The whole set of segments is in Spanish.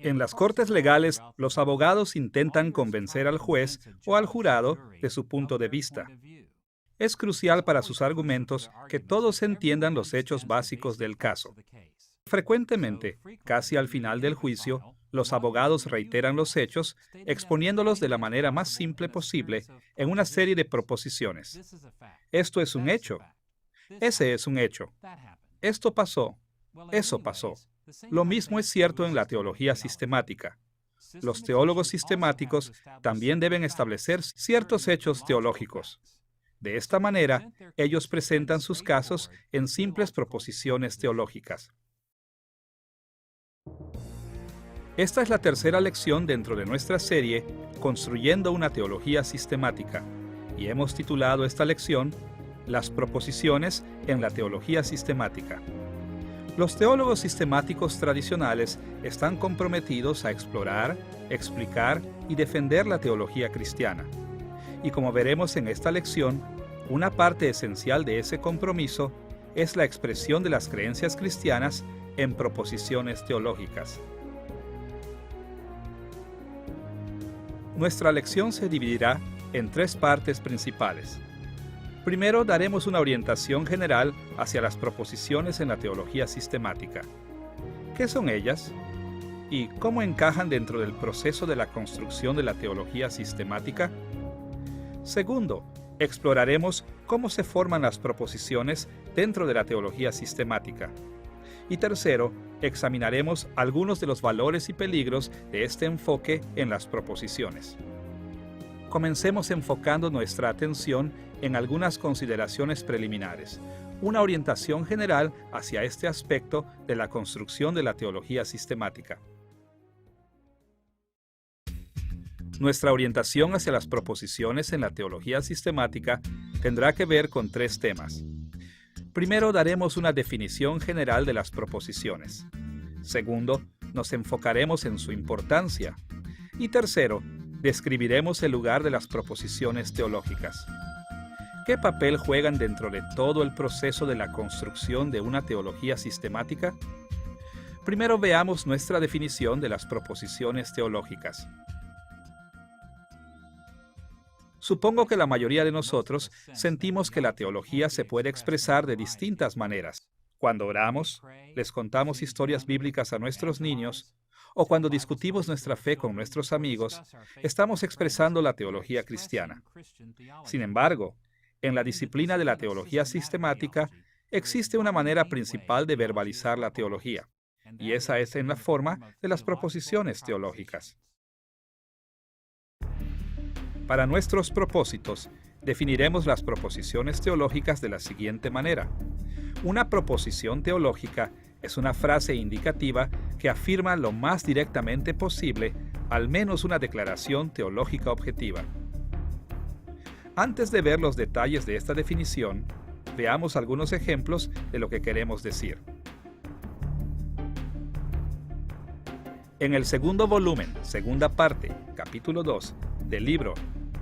En las cortes legales, los abogados intentan convencer al juez o al jurado de su punto de vista. Es crucial para sus argumentos que todos entiendan los hechos básicos del caso. Frecuentemente, casi al final del juicio, los abogados reiteran los hechos, exponiéndolos de la manera más simple posible en una serie de proposiciones. Esto es un hecho. Ese es un hecho. Esto pasó. Eso pasó. Lo mismo es cierto en la teología sistemática. Los teólogos sistemáticos también deben establecer ciertos hechos teológicos. De esta manera, ellos presentan sus casos en simples proposiciones teológicas. Esta es la tercera lección dentro de nuestra serie, Construyendo una teología sistemática, y hemos titulado esta lección, Las proposiciones en la teología sistemática. Los teólogos sistemáticos tradicionales están comprometidos a explorar, explicar y defender la teología cristiana. Y como veremos en esta lección, una parte esencial de ese compromiso es la expresión de las creencias cristianas en proposiciones teológicas. Nuestra lección se dividirá en tres partes principales. Primero, daremos una orientación general hacia las proposiciones en la teología sistemática. ¿Qué son ellas? ¿Y cómo encajan dentro del proceso de la construcción de la teología sistemática? Segundo, exploraremos cómo se forman las proposiciones dentro de la teología sistemática. Y tercero, examinaremos algunos de los valores y peligros de este enfoque en las proposiciones. Comencemos enfocando nuestra atención en algunas consideraciones preliminares, una orientación general hacia este aspecto de la construcción de la teología sistemática. Nuestra orientación hacia las proposiciones en la teología sistemática tendrá que ver con tres temas. Primero, daremos una definición general de las proposiciones. Segundo, nos enfocaremos en su importancia. Y tercero, describiremos el lugar de las proposiciones teológicas. ¿Qué papel juegan dentro de todo el proceso de la construcción de una teología sistemática? Primero veamos nuestra definición de las proposiciones teológicas. Supongo que la mayoría de nosotros sentimos que la teología se puede expresar de distintas maneras. Cuando oramos, les contamos historias bíblicas a nuestros niños, o cuando discutimos nuestra fe con nuestros amigos, estamos expresando la teología cristiana. Sin embargo, en la disciplina de la teología sistemática, existe una manera principal de verbalizar la teología, y esa es en la forma de las proposiciones teológicas. Para nuestros propósitos, definiremos las proposiciones teológicas de la siguiente manera. Una proposición teológica es una frase indicativa que afirma lo más directamente posible al menos una declaración teológica objetiva. Antes de ver los detalles de esta definición, veamos algunos ejemplos de lo que queremos decir. En el segundo volumen, segunda parte, capítulo 2, del libro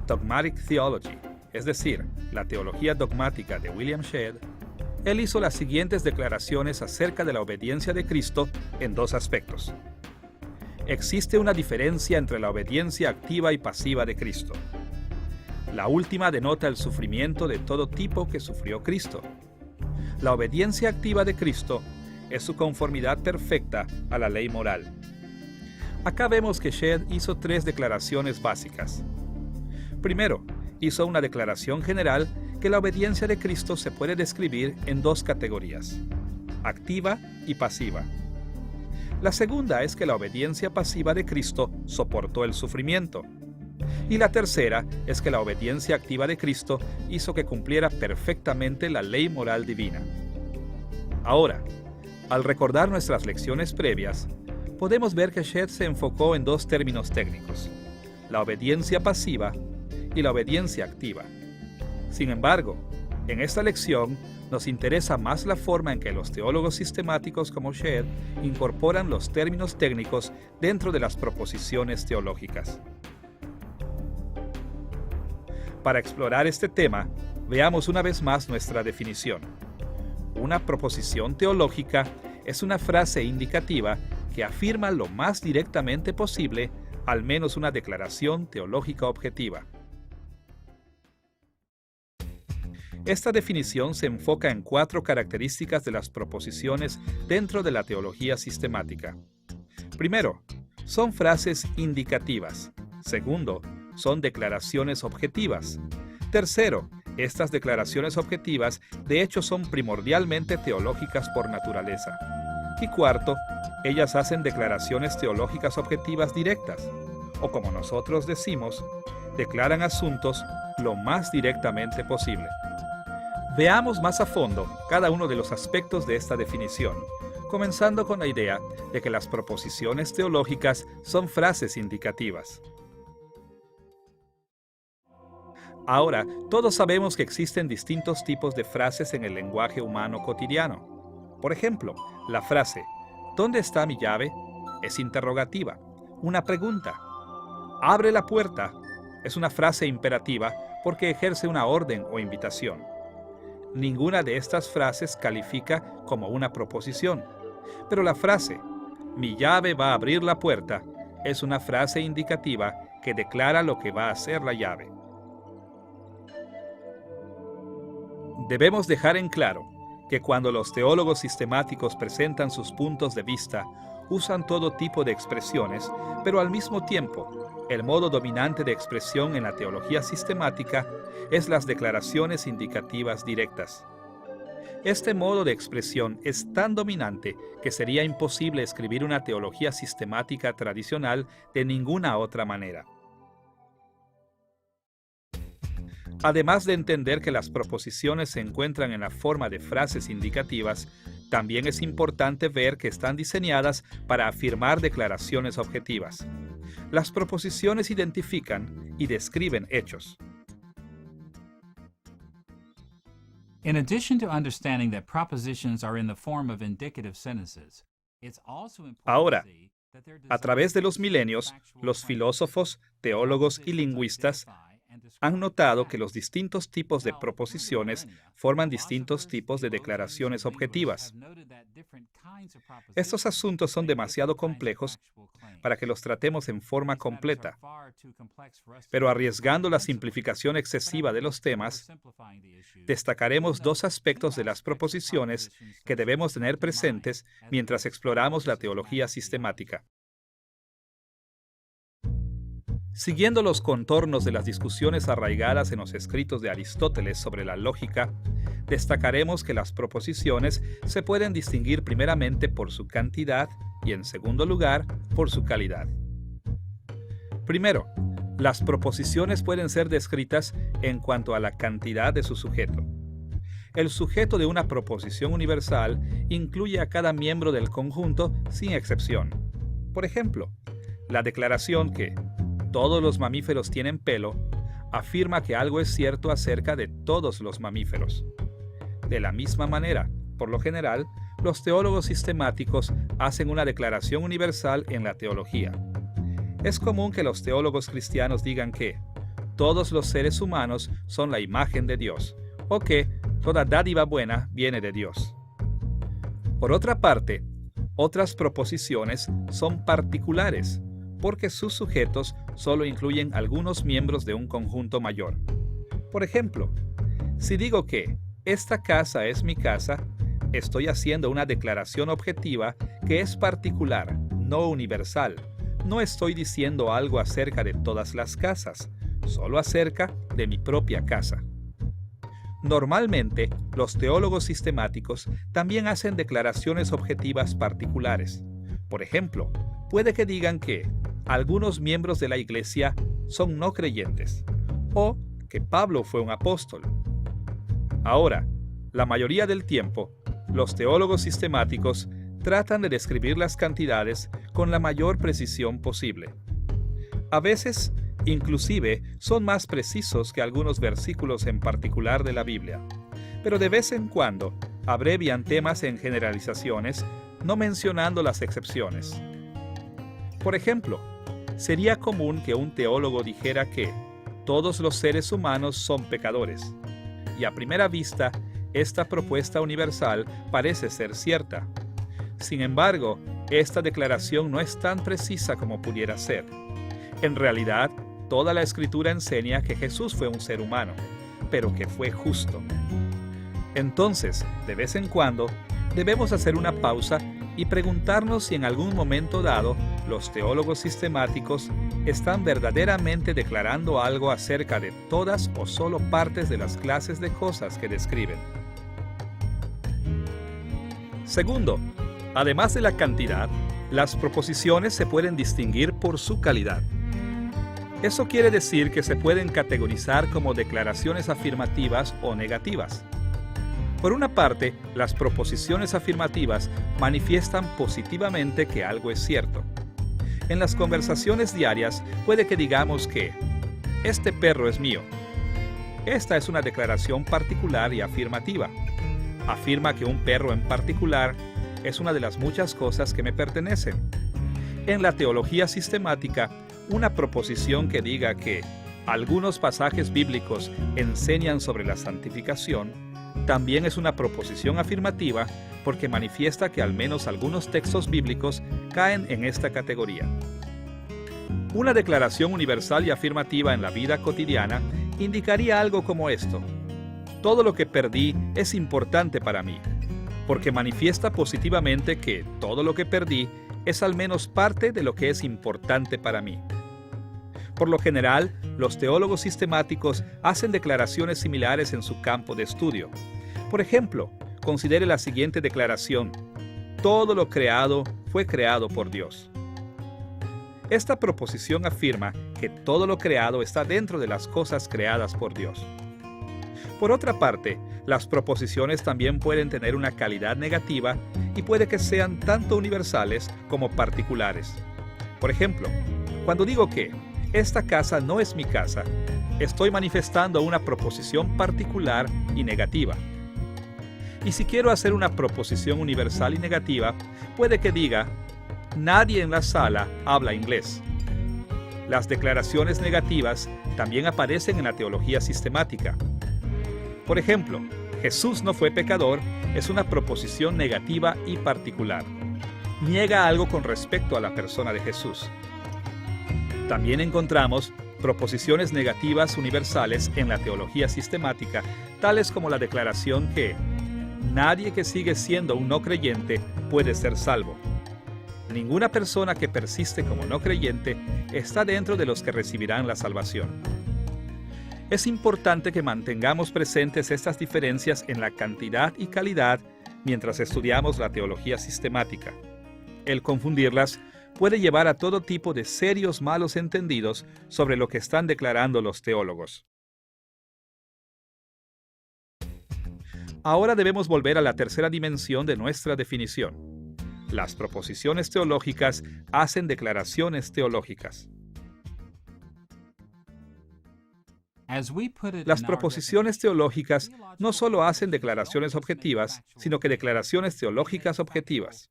Dogmatic Theology, es decir, la teología dogmática de William Shedd, él hizo las siguientes declaraciones acerca de la obediencia de Cristo en dos aspectos. Existe una diferencia entre la obediencia activa y pasiva de Cristo. La última denota el sufrimiento de todo tipo que sufrió Cristo. La obediencia activa de Cristo es su conformidad perfecta a la ley moral. Acá vemos que Shedd hizo tres declaraciones básicas. Primero, hizo una declaración general que la obediencia de Cristo se puede describir en dos categorías, activa y pasiva. La segunda es que la obediencia pasiva de Cristo soportó el sufrimiento. Y la tercera es que la obediencia activa de Cristo hizo que cumpliera perfectamente la ley moral divina. Ahora, al recordar nuestras lecciones previas, podemos ver que Shedd se enfocó en dos términos técnicos, la obediencia pasiva y la obediencia activa. Sin embargo, en esta lección nos interesa más la forma en que los teólogos sistemáticos como Shedd incorporan los términos técnicos dentro de las proposiciones teológicas. Para explorar este tema, veamos una vez más nuestra definición. Una proposición teológica es una frase indicativa que afirma lo más directamente posible al menos una declaración teológica objetiva. Esta definición se enfoca en 4 características de las proposiciones dentro de la teología sistemática. Primero, son frases indicativas. Segundo, son declaraciones objetivas. Tercero, estas declaraciones objetivas de hecho son primordialmente teológicas por naturaleza. Y cuarto, ellas hacen declaraciones teológicas objetivas directas, o como nosotros decimos, declaran asuntos lo más directamente posible. Veamos más a fondo cada uno de los aspectos de esta definición, comenzando con la idea de que las proposiciones teológicas son frases indicativas. Ahora, todos sabemos que existen distintos tipos de frases en el lenguaje humano cotidiano. Por ejemplo, la frase ¿dónde está mi llave? Es interrogativa, una pregunta. Abre la puerta es una frase imperativa porque ejerce una orden o invitación. Ninguna de estas frases califica como una proposición, pero la frase mi llave va a abrir la puerta es una frase indicativa que declara lo que va a hacer la llave. Debemos dejar en claro que cuando los teólogos sistemáticos presentan sus puntos de vista, usan todo tipo de expresiones, pero al mismo tiempo, el modo dominante de expresión en la teología sistemática es las declaraciones indicativas directas. Este modo de expresión es tan dominante que sería imposible escribir una teología sistemática tradicional de ninguna otra manera. Además de entender que las proposiciones se encuentran en la forma de frases indicativas, también es importante ver que están diseñadas para afirmar declaraciones objetivas. Las proposiciones identifican y describen hechos. In addition to understanding that propositions are in the form of indicative sentences, it's also important Ahora, to see that they're a través de los designed milenios, factual los claims. filósofos, teólogos y lingüistas han notado que los distintos tipos de proposiciones forman distintos tipos de declaraciones objetivas. Estos asuntos son demasiado complejos para que los tratemos en forma completa, pero arriesgando la simplificación excesiva de los temas, destacaremos 2 aspectos de las proposiciones que debemos tener presentes mientras exploramos la teología sistemática. Siguiendo los contornos de las discusiones arraigadas en los escritos de Aristóteles sobre la lógica, destacaremos que las proposiciones se pueden distinguir primeramente por su cantidad y, en segundo lugar, por su calidad. Primero, las proposiciones pueden ser descritas en cuanto a la cantidad de su sujeto. El sujeto de una proposición universal incluye a cada miembro del conjunto sin excepción. Por ejemplo, la declaración que todos los mamíferos tienen pelo afirma que algo es cierto acerca de todos los mamíferos. De la misma manera, por lo general, los teólogos sistemáticos hacen una declaración universal en la teología. Es común que los teólogos cristianos digan que todos los seres humanos son la imagen de Dios, o que toda dádiva buena viene de Dios. Por otra parte, otras proposiciones son particulares, porque sus sujetos solo incluyen algunos miembros de un conjunto mayor. Por ejemplo, si digo que esta casa es mi casa, estoy haciendo una declaración objetiva que es particular, no universal. No estoy diciendo algo acerca de todas las casas, solo acerca de mi propia casa. Normalmente, los teólogos sistemáticos también hacen declaraciones objetivas particulares. Por ejemplo, puede que digan que algunos miembros de la iglesia son no creyentes, o que Pablo fue un apóstol. Ahora, la mayoría del tiempo, los teólogos sistemáticos tratan de describir las cantidades con la mayor precisión posible. A veces, inclusive, son más precisos que algunos versículos en particular de la Biblia, pero de vez en cuando abrevian temas en generalizaciones, no mencionando las excepciones. Por ejemplo, sería común que un teólogo dijera que todos los seres humanos son pecadores, y a primera vista, esta propuesta universal parece ser cierta. Sin embargo, esta declaración no es tan precisa como pudiera ser. En realidad, toda la Escritura enseña que Jesús fue un ser humano, pero que fue justo. Entonces, de vez en cuando, debemos hacer una pausa y preguntarnos si en algún momento dado los teólogos sistemáticos están verdaderamente declarando algo acerca de todas o solo partes de las clases de cosas que describen. Segundo, además de la cantidad, las proposiciones se pueden distinguir por su calidad. Eso quiere decir que se pueden categorizar como declaraciones afirmativas o negativas. Por una parte, las proposiciones afirmativas manifiestan positivamente que algo es cierto. En las conversaciones diarias puede que digamos que este perro es mío. Esta es una declaración particular y afirmativa. Afirma que un perro en particular es una de las muchas cosas que me pertenecen. En la teología sistemática, una proposición que diga que algunos pasajes bíblicos enseñan sobre la santificación también es una proposición afirmativa porque manifiesta que al menos algunos textos bíblicos caen en esta categoría. Una declaración universal y afirmativa en la vida cotidiana indicaría algo como esto: todo lo que perdí es importante para mí, porque manifiesta positivamente que todo lo que perdí es al menos parte de lo que es importante para mí. Por lo general, los teólogos sistemáticos hacen declaraciones similares en su campo de estudio. Por ejemplo, considere la siguiente declaración: todo lo creado fue creado por Dios. Esta proposición afirma que todo lo creado está dentro de las cosas creadas por Dios. Por otra parte, las proposiciones también pueden tener una calidad negativa y puede que sean tanto universales como particulares. Por ejemplo, cuando digo que esta casa no es mi casa, estoy manifestando una proposición particular y negativa. Y si quiero hacer una proposición universal y negativa, puede que diga: nadie en la sala habla inglés. Las declaraciones negativas también aparecen en la teología sistemática. Por ejemplo, Jesús no fue pecador es una proposición negativa y particular. Niega algo con respecto a la persona de Jesús. También encontramos proposiciones negativas universales en la teología sistemática, tales como la declaración que nadie que sigue siendo un no creyente puede ser salvo. Ninguna persona que persiste como no creyente está dentro de los que recibirán la salvación. Es importante que mantengamos presentes estas diferencias en la cantidad y calidad mientras estudiamos la teología sistemática. El confundirlas puede llevar a todo tipo de serios malos entendidos sobre lo que están declarando los teólogos. Ahora debemos volver a la tercera dimensión de nuestra definición. Las proposiciones teológicas hacen declaraciones teológicas. Las proposiciones teológicas no solo hacen declaraciones objetivas, sino que declaraciones teológicas objetivas.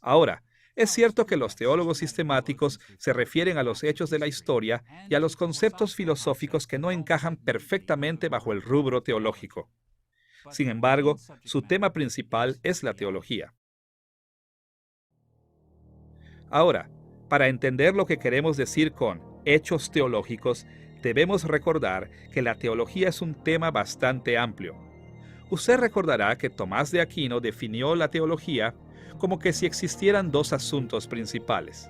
Ahora, es cierto que los teólogos sistemáticos se refieren a los hechos de la historia y a los conceptos filosóficos que no encajan perfectamente bajo el rubro teológico. Sin embargo, su tema principal es la teología. Ahora, para entender lo que queremos decir con hechos teológicos, debemos recordar que la teología es un tema bastante amplio. Usted recordará que Tomás de Aquino definió la teología como que si existieran dos asuntos principales.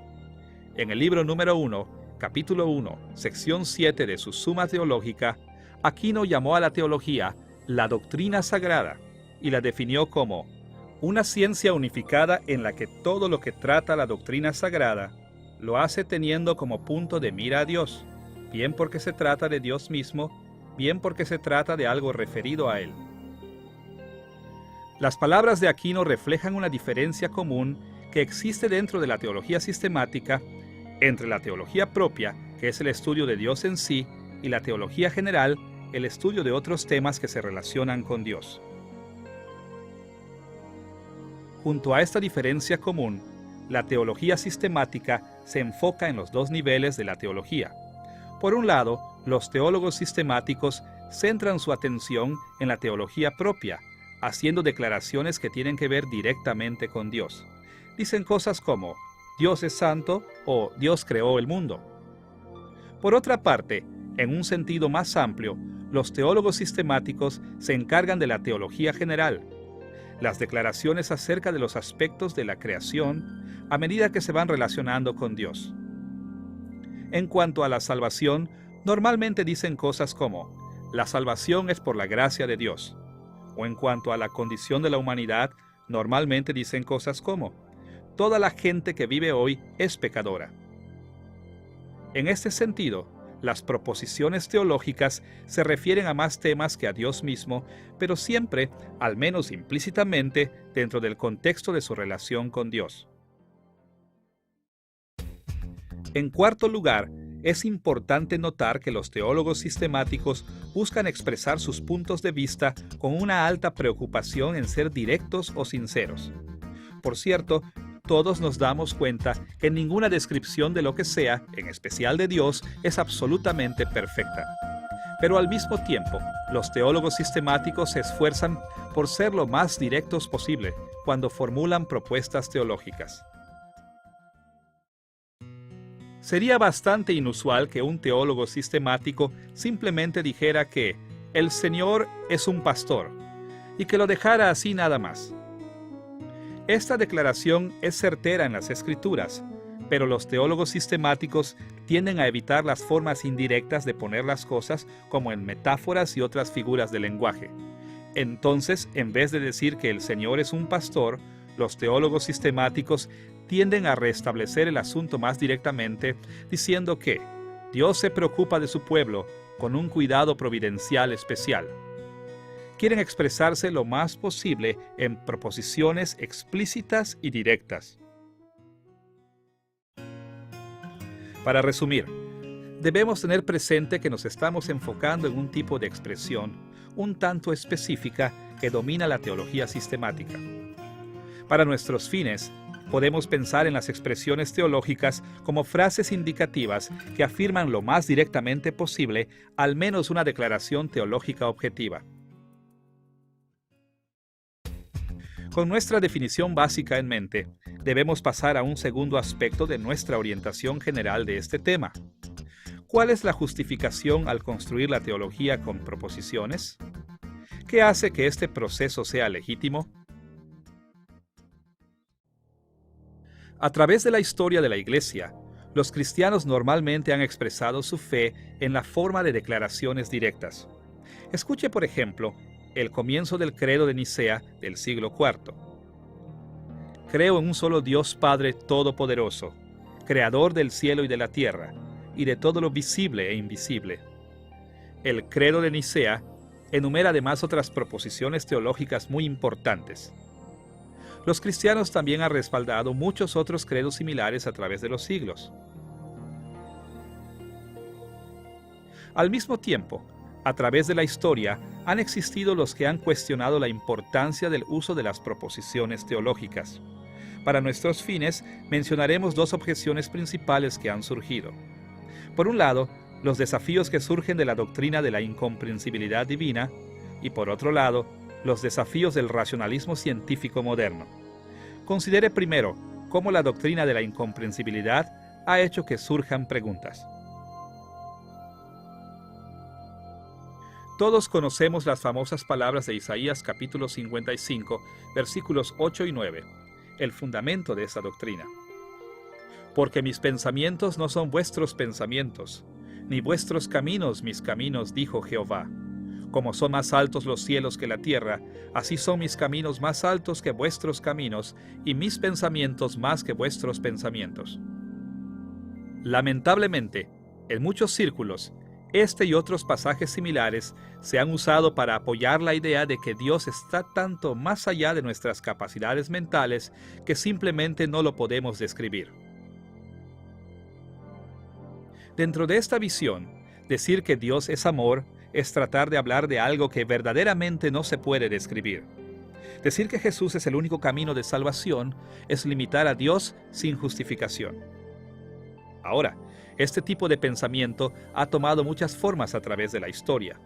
En el libro número 1, capítulo 1, sección 7 de su Suma Teológica, Aquino llamó a la teología la doctrina sagrada y la definió como una ciencia unificada en la que todo lo que trata la doctrina sagrada lo hace teniendo como punto de mira a Dios, bien porque se trata de Dios mismo, bien porque se trata de algo referido a Él. Las palabras de Aquino reflejan una diferencia común que existe dentro de la teología sistemática entre la teología propia, que es el estudio de Dios en sí, y la teología general, el estudio de otros temas que se relacionan con Dios. Junto a esta diferencia común, la teología sistemática se enfoca en los dos niveles de la teología. Por un lado, los teólogos sistemáticos centran su atención en la teología propia, haciendo declaraciones que tienen que ver directamente con Dios. dicen cosas como Dios es santo o Dios creó el mundo. Por otra parte, en un sentido más amplio, los teólogos sistemáticos se encargan de la teología general, las declaraciones acerca de los aspectos de la creación a medida que se van relacionando con Dios. En cuanto a la salvación, normalmente dicen cosas como la salvación es por la gracia de Dios, o en cuanto a la condición de la humanidad, normalmente dicen cosas como toda la gente que vive hoy es pecadora. En este sentido, las proposiciones teológicas se refieren a más temas que a Dios mismo, pero siempre, al menos implícitamente, dentro del contexto de su relación con Dios. En cuarto lugar, es importante notar que los teólogos sistemáticos buscan expresar sus puntos de vista con una alta preocupación en ser directos o sinceros. Por cierto, todos nos damos cuenta que ninguna descripción de lo que sea, en especial de Dios, es absolutamente perfecta. Pero al mismo tiempo, los teólogos sistemáticos se esfuerzan por ser lo más directos posible cuando formulan propuestas teológicas. Sería bastante inusual que un teólogo sistemático simplemente dijera que el Señor es un pastor y que lo dejara así nada más. Esta declaración es certera en las Escrituras, pero los teólogos sistemáticos tienden a evitar las formas indirectas de poner las cosas como en metáforas y otras figuras de lenguaje. Entonces, en vez de decir que el Señor es un pastor, los teólogos sistemáticos tienden a restablecer el asunto más directamente, diciendo que Dios se preocupa de su pueblo con un cuidado providencial especial. Quieren expresarse lo más posible en proposiciones explícitas y directas. Para resumir, debemos tener presente que nos estamos enfocando en un tipo de expresión un tanto específica que domina la teología sistemática. Para nuestros fines, podemos pensar en las expresiones teológicas como frases indicativas que afirman lo más directamente posible al menos una declaración teológica objetiva. Con nuestra definición básica en mente, debemos pasar a un segundo aspecto de nuestra orientación general de este tema. ¿Cuál es la justificación al construir la teología con proposiciones? ¿Qué hace que este proceso sea legítimo? A través de la historia de la Iglesia, los cristianos normalmente han expresado su fe en la forma de declaraciones directas. Escuche, por ejemplo, el comienzo del credo de Nicea del siglo IV. Creo en un solo Dios Padre Todopoderoso, Creador del cielo y de la tierra, y de todo lo visible e invisible. El credo de Nicea enumera además otras proposiciones teológicas muy importantes. Los cristianos también han respaldado muchos otros credos similares a través de los siglos. Al mismo tiempo, a través de la historia, han existido los que han cuestionado la importancia del uso de las proposiciones teológicas. Para nuestros fines, mencionaremos dos objeciones principales que han surgido. Por un lado, los desafíos que surgen de la doctrina de la incomprensibilidad divina, y por otro lado, los desafíos del racionalismo científico moderno. Considere primero cómo la doctrina de la incomprensibilidad ha hecho que surjan preguntas. Todos conocemos las famosas palabras de Isaías capítulo 55, versículos 8 y 9, el fundamento de esa doctrina. Porque mis pensamientos no son vuestros pensamientos, ni vuestros caminos mis caminos, dijo Jehová. Como son más altos los cielos que la tierra, así son mis caminos más altos que vuestros caminos, y mis pensamientos más que vuestros pensamientos. Lamentablemente, en muchos círculos, este y otros pasajes similares se han usado para apoyar la idea de que Dios está tanto más allá de nuestras capacidades mentales que simplemente no lo podemos describir. Dentro de esta visión, decir que Dios es amor es tratar de hablar de algo que verdaderamente no se puede describir. Decir que Jesús es el único camino de salvación es limitar a Dios sin justificación. Ahora, este tipo de pensamiento ha tomado muchas formas a través de la historia.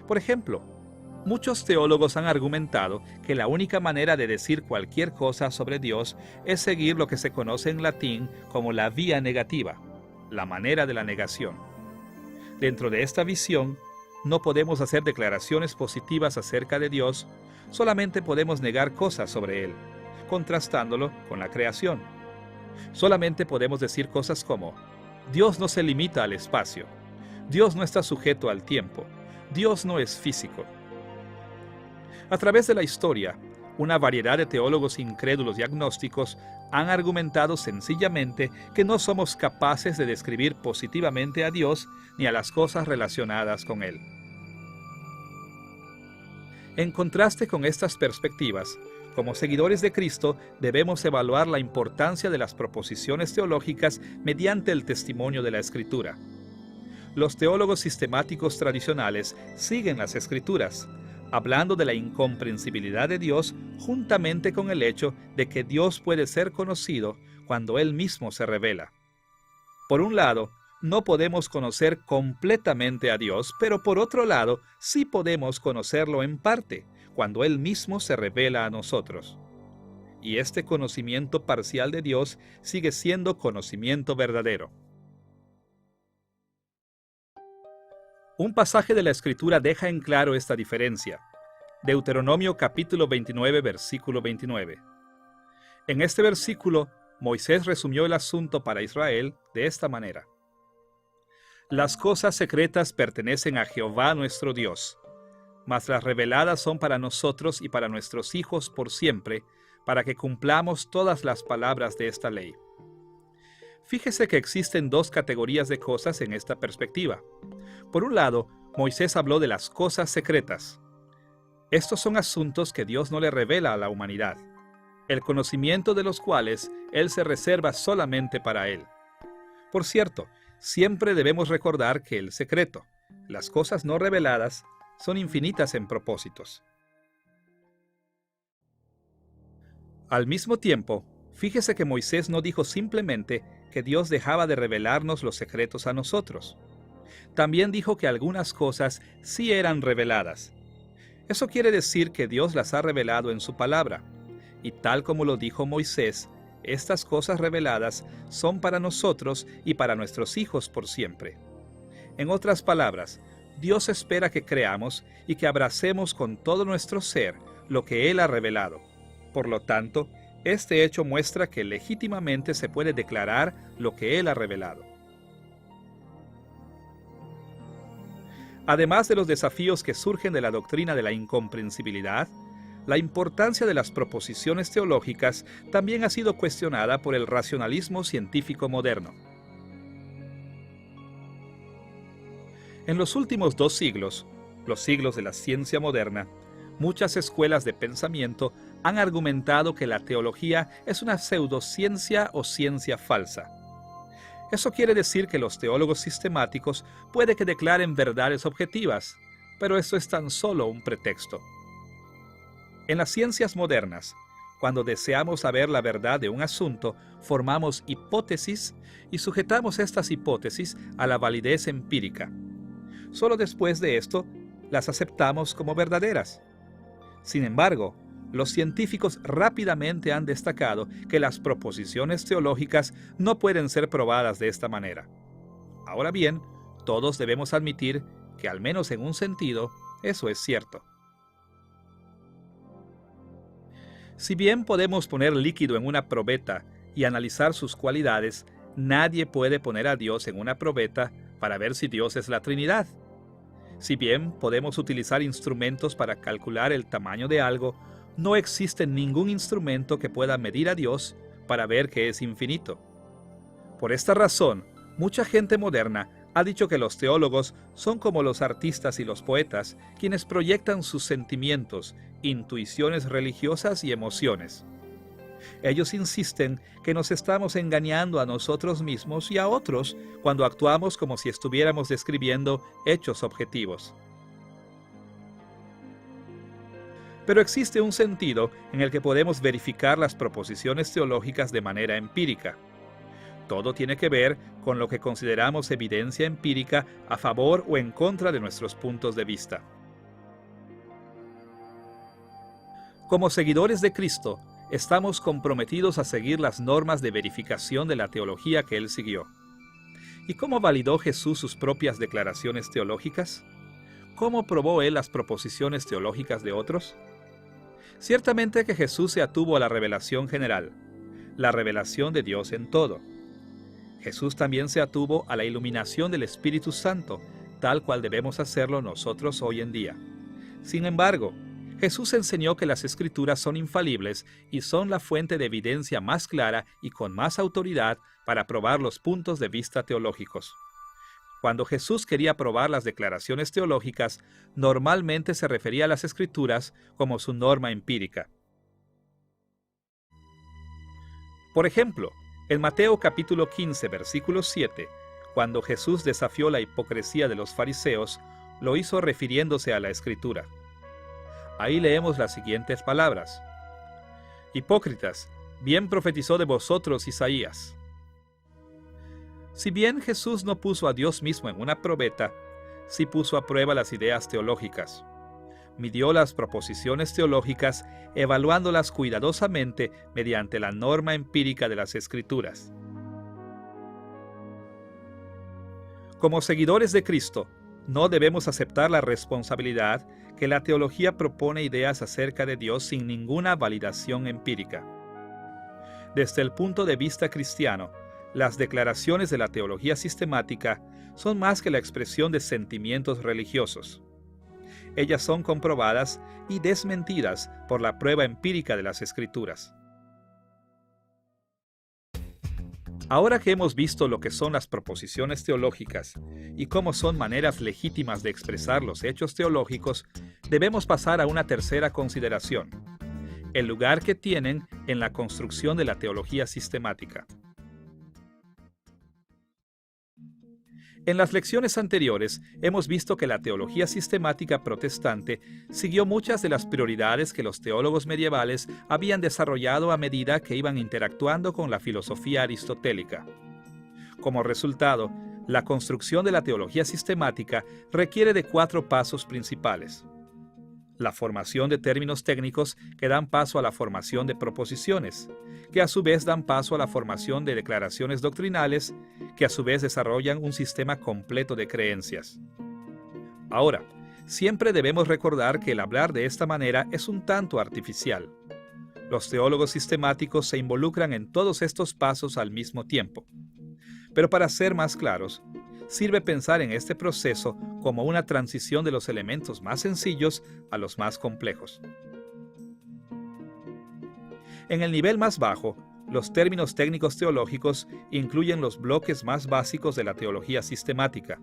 Por ejemplo, Muchos teólogos han argumentado que la única manera de decir cualquier cosa sobre Dios es seguir lo que se conoce en latín como la vía negativa, la manera de la negación. Dentro de esta visión, no podemos hacer declaraciones positivas acerca de Dios, solamente podemos negar cosas sobre Él, contrastándolo con la creación. Solamente podemos decir cosas como: Dios no se limita al espacio, Dios no está sujeto al tiempo, Dios no es físico. A través de la historia, una variedad de teólogos incrédulos y agnósticos han argumentado sencillamente que no somos capaces de describir positivamente a Dios ni a las cosas relacionadas con Él. En contraste con estas perspectivas, como seguidores de Cristo debemos evaluar la importancia de las proposiciones teológicas mediante el testimonio de la Escritura. Los teólogos sistemáticos tradicionales siguen las Escrituras, hablando de la incomprensibilidad de Dios juntamente con el hecho de que Dios puede ser conocido cuando Él mismo se revela. Por un lado, no podemos conocer completamente a Dios, pero por otro lado, sí podemos conocerlo en parte, cuando Él mismo se revela a nosotros. Y este conocimiento parcial de Dios sigue siendo conocimiento verdadero. Un pasaje de la Escritura deja en claro esta diferencia. Deuteronomio capítulo 29, versículo 29. En este versículo, Moisés resumió el asunto para Israel de esta manera: Las cosas secretas pertenecen a Jehová nuestro Dios, mas las reveladas son para nosotros y para nuestros hijos por siempre, para que cumplamos todas las palabras de esta ley. Fíjese que existen dos categorías de cosas en esta perspectiva. Por un lado, Moisés habló de las cosas secretas. Estos son asuntos que Dios no le revela a la humanidad, el conocimiento de los cuales Él se reserva solamente para Él. Por cierto, siempre debemos recordar que el secreto, las cosas no reveladas, son infinitas en propósitos. Al mismo tiempo, fíjese que Moisés no dijo simplemente que Dios dejaba de revelarnos los secretos a nosotros. También dijo que algunas cosas sí eran reveladas. Eso quiere decir que Dios las ha revelado en su palabra. Y tal como lo dijo Moisés, estas cosas reveladas son para nosotros y para nuestros hijos por siempre. En otras palabras, Dios espera que creamos y que abracemos con todo nuestro ser lo que Él ha revelado. Por lo tanto, este hecho muestra que legítimamente se puede declarar lo que Él ha revelado. Además de los desafíos que surgen de la doctrina de la incomprensibilidad, la importancia de las proposiciones teológicas también ha sido cuestionada por el racionalismo científico moderno. En los últimos 2 siglos, los siglos de la ciencia moderna, muchas escuelas de pensamiento han argumentado que la teología es una pseudociencia o ciencia falsa. Eso quiere decir que los teólogos sistemáticos puede que declaren verdades objetivas, pero eso es tan solo un pretexto. En las ciencias modernas, cuando deseamos saber la verdad de un asunto, formamos hipótesis y sujetamos estas hipótesis a la validez empírica. Solo después de esto, las aceptamos como verdaderas. Sin embargo, los científicos rápidamente han destacado que las proposiciones teológicas no pueden ser probadas de esta manera. Ahora bien, todos debemos admitir que, al menos en un sentido, eso es cierto. Si bien podemos poner líquido en una probeta y analizar sus cualidades, nadie puede poner a Dios en una probeta para ver si Dios es la Trinidad. Si bien podemos utilizar instrumentos para calcular el tamaño de algo, no existe ningún instrumento que pueda medir a Dios para ver que es infinito. Por esta razón, mucha gente moderna ha dicho que los teólogos son como los artistas y los poetas, quienes proyectan sus sentimientos, intuiciones religiosas y emociones. Ellos insisten que nos estamos engañando a nosotros mismos y a otros cuando actuamos como si estuviéramos describiendo hechos objetivos. Pero existe un sentido en el que podemos verificar las proposiciones teológicas de manera empírica. Todo tiene que ver con lo que consideramos evidencia empírica a favor o en contra de nuestros puntos de vista. Como seguidores de Cristo, estamos comprometidos a seguir las normas de verificación de la teología que Él siguió. ¿Y cómo validó Jesús sus propias declaraciones teológicas? ¿Cómo probó Él las proposiciones teológicas de otros? Ciertamente que Jesús se atuvo a la revelación general, la revelación de Dios en todo. Jesús también se atuvo a la iluminación del Espíritu Santo, tal cual debemos hacerlo nosotros hoy en día. Sin embargo, Jesús enseñó que las Escrituras son infalibles y son la fuente de evidencia más clara y con más autoridad para probar los puntos de vista teológicos. Cuando Jesús quería probar las declaraciones teológicas, normalmente se refería a las Escrituras como su norma empírica. Por ejemplo, en Mateo capítulo 15, versículo 7, cuando Jesús desafió la hipocresía de los fariseos, lo hizo refiriéndose a la Escritura. Ahí leemos las siguientes palabras: Hipócritas, bien profetizó de vosotros Isaías. Si bien Jesús no puso a Dios mismo en una probeta, sí puso a prueba las ideas teológicas. Midió las proposiciones teológicas, evaluándolas cuidadosamente mediante la norma empírica de las Escrituras. Como seguidores de Cristo, no debemos aceptar la responsabilidad que la teología propone ideas acerca de Dios sin ninguna validación empírica. Desde el punto de vista cristiano, las declaraciones de la teología sistemática son más que la expresión de sentimientos religiosos. Ellas son comprobadas y desmentidas por la prueba empírica de las Escrituras. Ahora que hemos visto lo que son las proposiciones teológicas y cómo son maneras legítimas de expresar los hechos teológicos, debemos pasar a una tercera consideración: el lugar que tienen en la construcción de la teología sistemática. En las lecciones anteriores hemos visto que la teología sistemática protestante siguió muchas de las prioridades que los teólogos medievales habían desarrollado a medida que iban interactuando con la filosofía aristotélica. Como resultado, la construcción de la teología sistemática requiere de 4 pasos principales: la formación de términos técnicos que dan paso a la formación de proposiciones, que a su vez dan paso a la formación de declaraciones doctrinales, que a su vez desarrollan un sistema completo de creencias. Ahora, siempre debemos recordar que el hablar de esta manera es un tanto artificial. Los teólogos sistemáticos se involucran en todos estos pasos al mismo tiempo. Pero para ser más claros, sirve pensar en este proceso como una transición de los elementos más sencillos a los más complejos. En el nivel más bajo, los términos técnicos teológicos incluyen los bloques más básicos de la teología sistemática.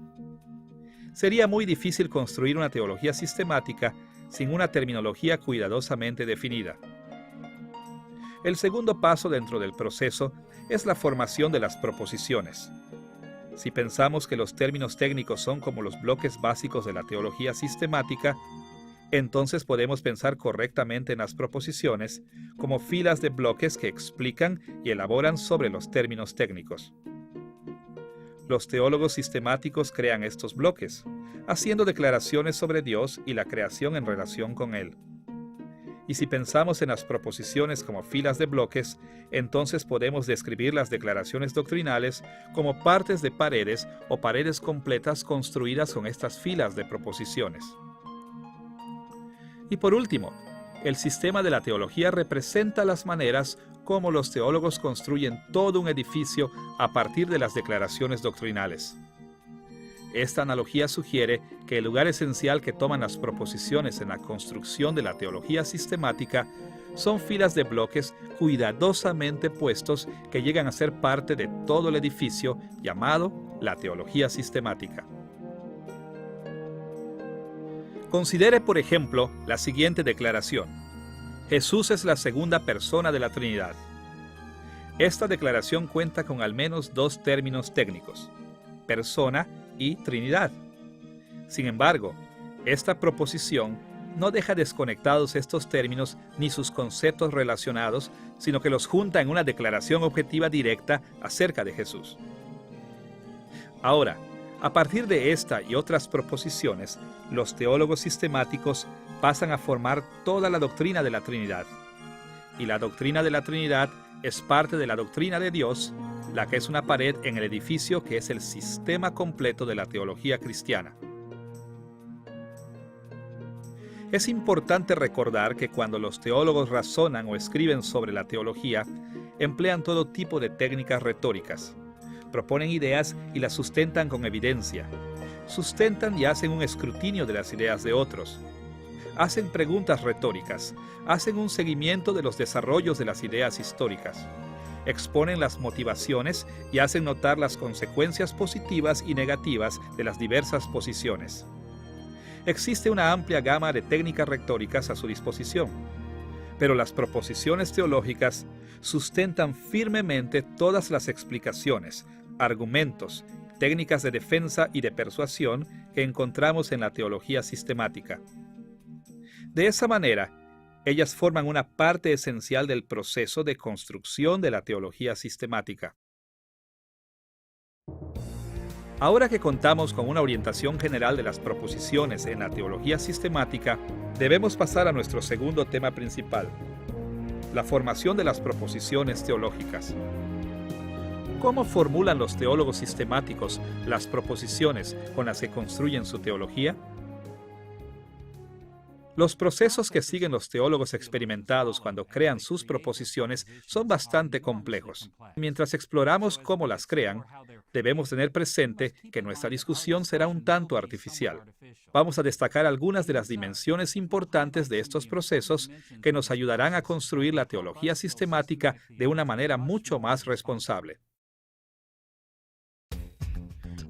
Sería muy difícil construir una teología sistemática sin una terminología cuidadosamente definida. El segundo paso dentro del proceso es la formación de las proposiciones. Si pensamos que los términos técnicos son como los bloques básicos de la teología sistemática, entonces podemos pensar correctamente en las proposiciones como filas de bloques que explican y elaboran sobre los términos técnicos. Los teólogos sistemáticos crean estos bloques, haciendo declaraciones sobre Dios y la creación en relación con Él. Y si pensamos en las proposiciones como filas de bloques, entonces podemos describir las declaraciones doctrinales como partes de paredes o paredes completas construidas con estas filas de proposiciones. Y por último, el sistema de la teología representa las maneras como los teólogos construyen todo un edificio a partir de las declaraciones doctrinales. Esta analogía sugiere que el lugar esencial que toman las proposiciones en la construcción de la teología sistemática son filas de bloques cuidadosamente puestos que llegan a ser parte de todo el edificio llamado la teología sistemática. Considere, por ejemplo, la siguiente declaración: Jesús es la segunda persona de la Trinidad. Esta declaración cuenta con al menos 2 términos técnicos: persona y Trinidad. Sin embargo, esta proposición no deja desconectados estos términos ni sus conceptos relacionados, sino que los junta en una declaración objetiva directa acerca de Jesús. Ahora, a partir de esta y otras proposiciones, los teólogos sistemáticos pasan a formar toda la doctrina de la Trinidad. Y la doctrina de la Trinidad es parte de la doctrina de Dios, la que es una pared en el edificio que es el sistema completo de la teología cristiana. Es importante recordar que cuando los teólogos razonan o escriben sobre la teología, emplean todo tipo de técnicas retóricas. Proponen ideas y las sustentan con evidencia. Sustentan y hacen un escrutinio de las ideas de otros. Hacen preguntas retóricas. Hacen un seguimiento de los desarrollos de las ideas históricas. Exponen las motivaciones y hacen notar las consecuencias positivas y negativas de las diversas posiciones. Existe una amplia gama de técnicas retóricas a su disposición, pero las proposiciones teológicas sustentan firmemente todas las explicaciones, argumentos, técnicas de defensa y de persuasión que encontramos en la teología sistemática. De esa manera, ellas forman una parte esencial del proceso de construcción de la teología sistemática. Ahora que contamos con una orientación general de las proposiciones en la teología sistemática, debemos pasar a nuestro segundo tema principal, la formación de las proposiciones teológicas. ¿Cómo formulan los teólogos sistemáticos las proposiciones con las que construyen su teología? Los procesos que siguen los teólogos experimentados cuando crean sus proposiciones son bastante complejos. Mientras exploramos cómo las crean, debemos tener presente que nuestra discusión será un tanto artificial. Vamos a destacar algunas de las dimensiones importantes de estos procesos que nos ayudarán a construir la teología sistemática de una manera mucho más responsable.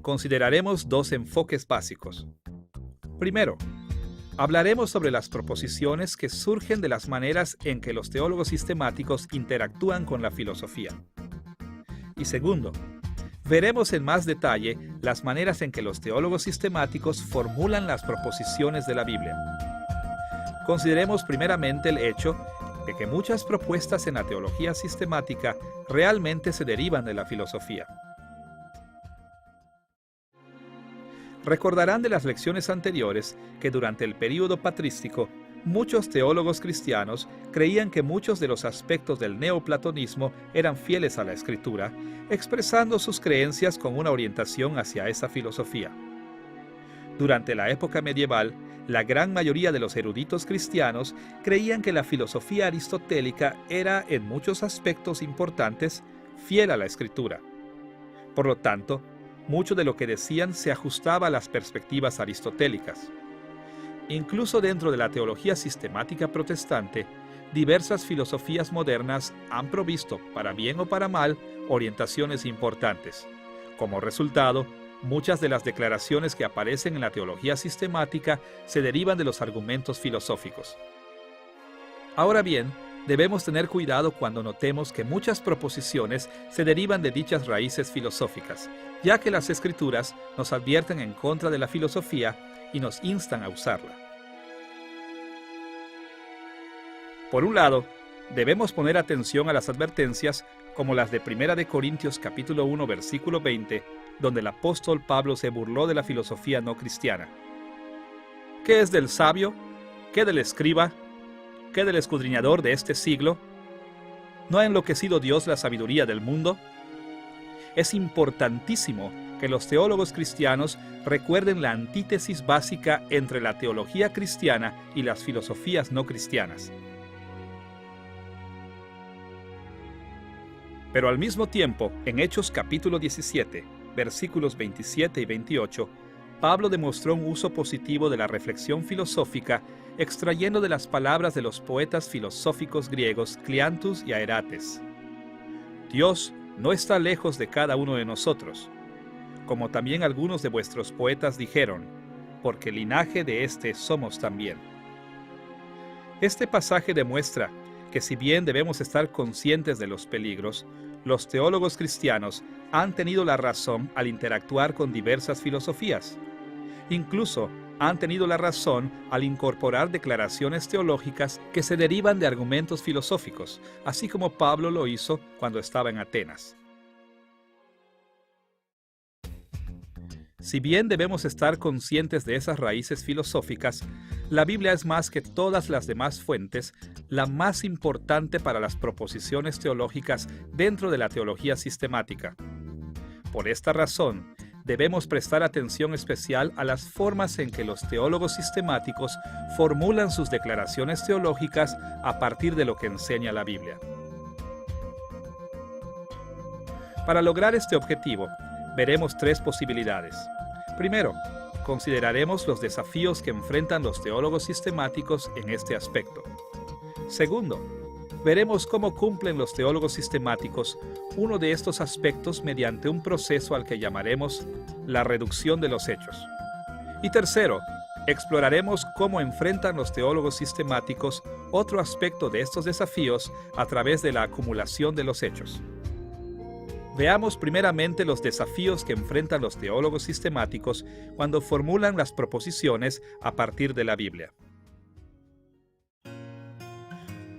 Consideraremos dos enfoques básicos. Primero, hablaremos sobre las proposiciones que surgen de las maneras en que los teólogos sistemáticos interactúan con la filosofía. Y segundo, veremos en más detalle las maneras en que los teólogos sistemáticos formulan las proposiciones de la Biblia. Consideremos primeramente el hecho de que muchas propuestas en la teología sistemática realmente se derivan de la filosofía. Recordarán de las lecciones anteriores que durante el período patrístico, muchos teólogos cristianos creían que muchos de los aspectos del neoplatonismo eran fieles a la Escritura, expresando sus creencias con una orientación hacia esa filosofía. Durante la época medieval, la gran mayoría de los eruditos cristianos creían que la filosofía aristotélica era, en muchos aspectos importantes, fiel a la Escritura. Por lo tanto, mucho de lo que decían se ajustaba a las perspectivas aristotélicas. Incluso dentro de la teología sistemática protestante, diversas filosofías modernas han provisto, para bien o para mal, orientaciones importantes. Como resultado, muchas de las declaraciones que aparecen en la teología sistemática se derivan de los argumentos filosóficos. Ahora bien, debemos tener cuidado cuando notemos que muchas proposiciones se derivan de dichas raíces filosóficas, ya que las Escrituras nos advierten en contra de la filosofía y nos instan a usarla. Por un lado, debemos poner atención a las advertencias como las de 1 Corintios capítulo 1 versículo 20, donde el apóstol Pablo se burló de la filosofía no cristiana. ¿Qué es del sabio? ¿Qué del escriba? ¿Qué del escudriñador de este siglo? ¿No ha enloquecido Dios la sabiduría del mundo? Es importantísimo que los teólogos cristianos recuerden la antítesis básica entre la teología cristiana y las filosofías no cristianas. Pero al mismo tiempo, en Hechos capítulo 17, versículos 27 y 28, Pablo demostró un uso positivo de la reflexión filosófica extrayendo de las palabras de los poetas filosóficos griegos Cleantus y Aerates. Dios no está lejos de cada uno de nosotros, como también algunos de vuestros poetas dijeron, porque linaje de éste somos también. Este pasaje demuestra que si bien debemos estar conscientes de los peligros, los teólogos cristianos han tenido la razón al interactuar con diversas filosofías. Incluso han tenido la razón al incorporar declaraciones teológicas que se derivan de argumentos filosóficos, así como Pablo lo hizo cuando estaba en Atenas. Si bien debemos estar conscientes de esas raíces filosóficas, la Biblia es más que todas las demás fuentes, la más importante para las proposiciones teológicas dentro de la teología sistemática. Por esta razón, debemos prestar atención especial a las formas en que los teólogos sistemáticos formulan sus declaraciones teológicas a partir de lo que enseña la Biblia. Para lograr este objetivo, veremos tres posibilidades. Primero, consideraremos los desafíos que enfrentan los teólogos sistemáticos en este aspecto. Segundo, veremos cómo cumplen los teólogos sistemáticos uno de estos aspectos mediante un proceso al que llamaremos la reducción de los hechos. Y tercero, exploraremos cómo enfrentan los teólogos sistemáticos otro aspecto de estos desafíos a través de la acumulación de los hechos. Veamos primeramente los desafíos que enfrentan los teólogos sistemáticos cuando formulan las proposiciones a partir de la Biblia.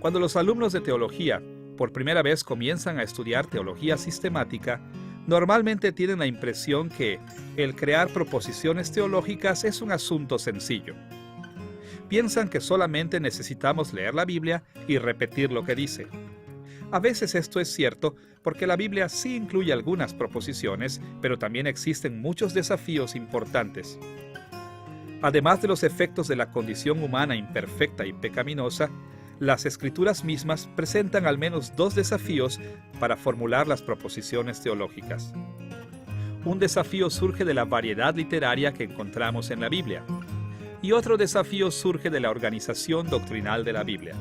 Cuando los alumnos de teología por primera vez comienzan a estudiar teología sistemática, normalmente tienen la impresión que el crear proposiciones teológicas es un asunto sencillo. Piensan que solamente necesitamos leer la Biblia y repetir lo que dice. A veces esto es cierto porque la Biblia sí incluye algunas proposiciones, pero también existen muchos desafíos importantes. Además de los efectos de la condición humana imperfecta y pecaminosa, las Escrituras mismas presentan al menos dos desafíos para formular las proposiciones teológicas. Un desafío surge de la variedad literaria que encontramos en la Biblia, y otro desafío surge de la organización doctrinal de la Biblia.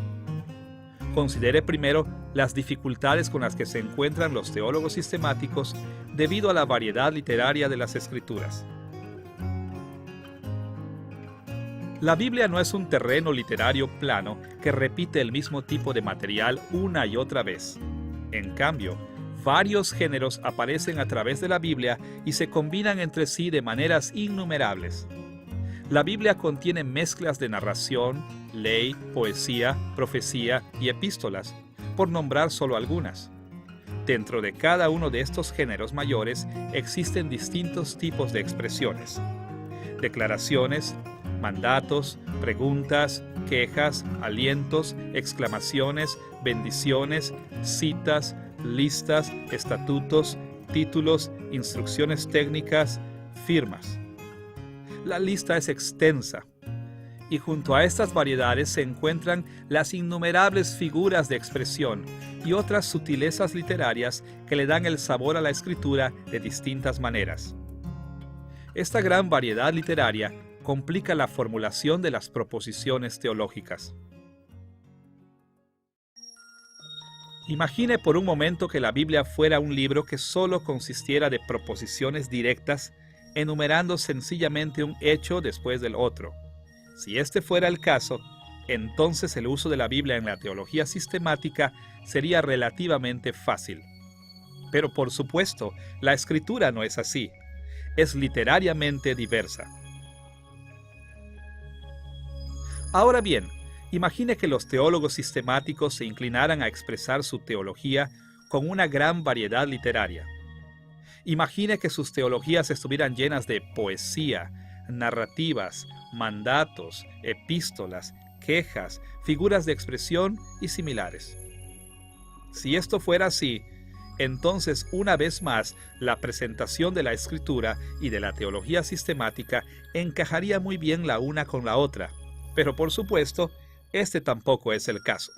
Considere primero las dificultades con las que se encuentran los teólogos sistemáticos debido a la variedad literaria de las Escrituras. La Biblia no es un terreno literario plano que repite el mismo tipo de material una y otra vez. En cambio, varios géneros aparecen a través de la Biblia y se combinan entre sí de maneras innumerables. La Biblia contiene mezclas de narración, ley, poesía, profecía y epístolas, por nombrar solo algunas. Dentro de cada uno de estos géneros mayores existen distintos tipos de expresiones: declaraciones, mandatos, preguntas, quejas, alientos, exclamaciones, bendiciones, citas, listas, estatutos, títulos, instrucciones técnicas, firmas. La lista es extensa, y junto a estas variedades se encuentran las innumerables figuras de expresión y otras sutilezas literarias que le dan el sabor a la escritura de distintas maneras. Esta gran variedad literaria complica la formulación de las proposiciones teológicas. Imagine por un momento que la Biblia fuera un libro que solo consistiera de proposiciones directas, enumerando sencillamente un hecho después del otro. Si este fuera el caso, entonces el uso de la Biblia en la teología sistemática sería relativamente fácil. Pero por supuesto, la Escritura no es así. Es literariamente diversa. Ahora bien, imagine que los teólogos sistemáticos se inclinaran a expresar su teología con una gran variedad literaria. Imagine que sus teologías estuvieran llenas de poesía, narrativas, mandatos, epístolas, quejas, figuras de expresión y similares. Si esto fuera así, entonces una vez más la presentación de la Escritura y de la teología sistemática encajaría muy bien la una con la otra, pero por supuesto, este tampoco es el caso.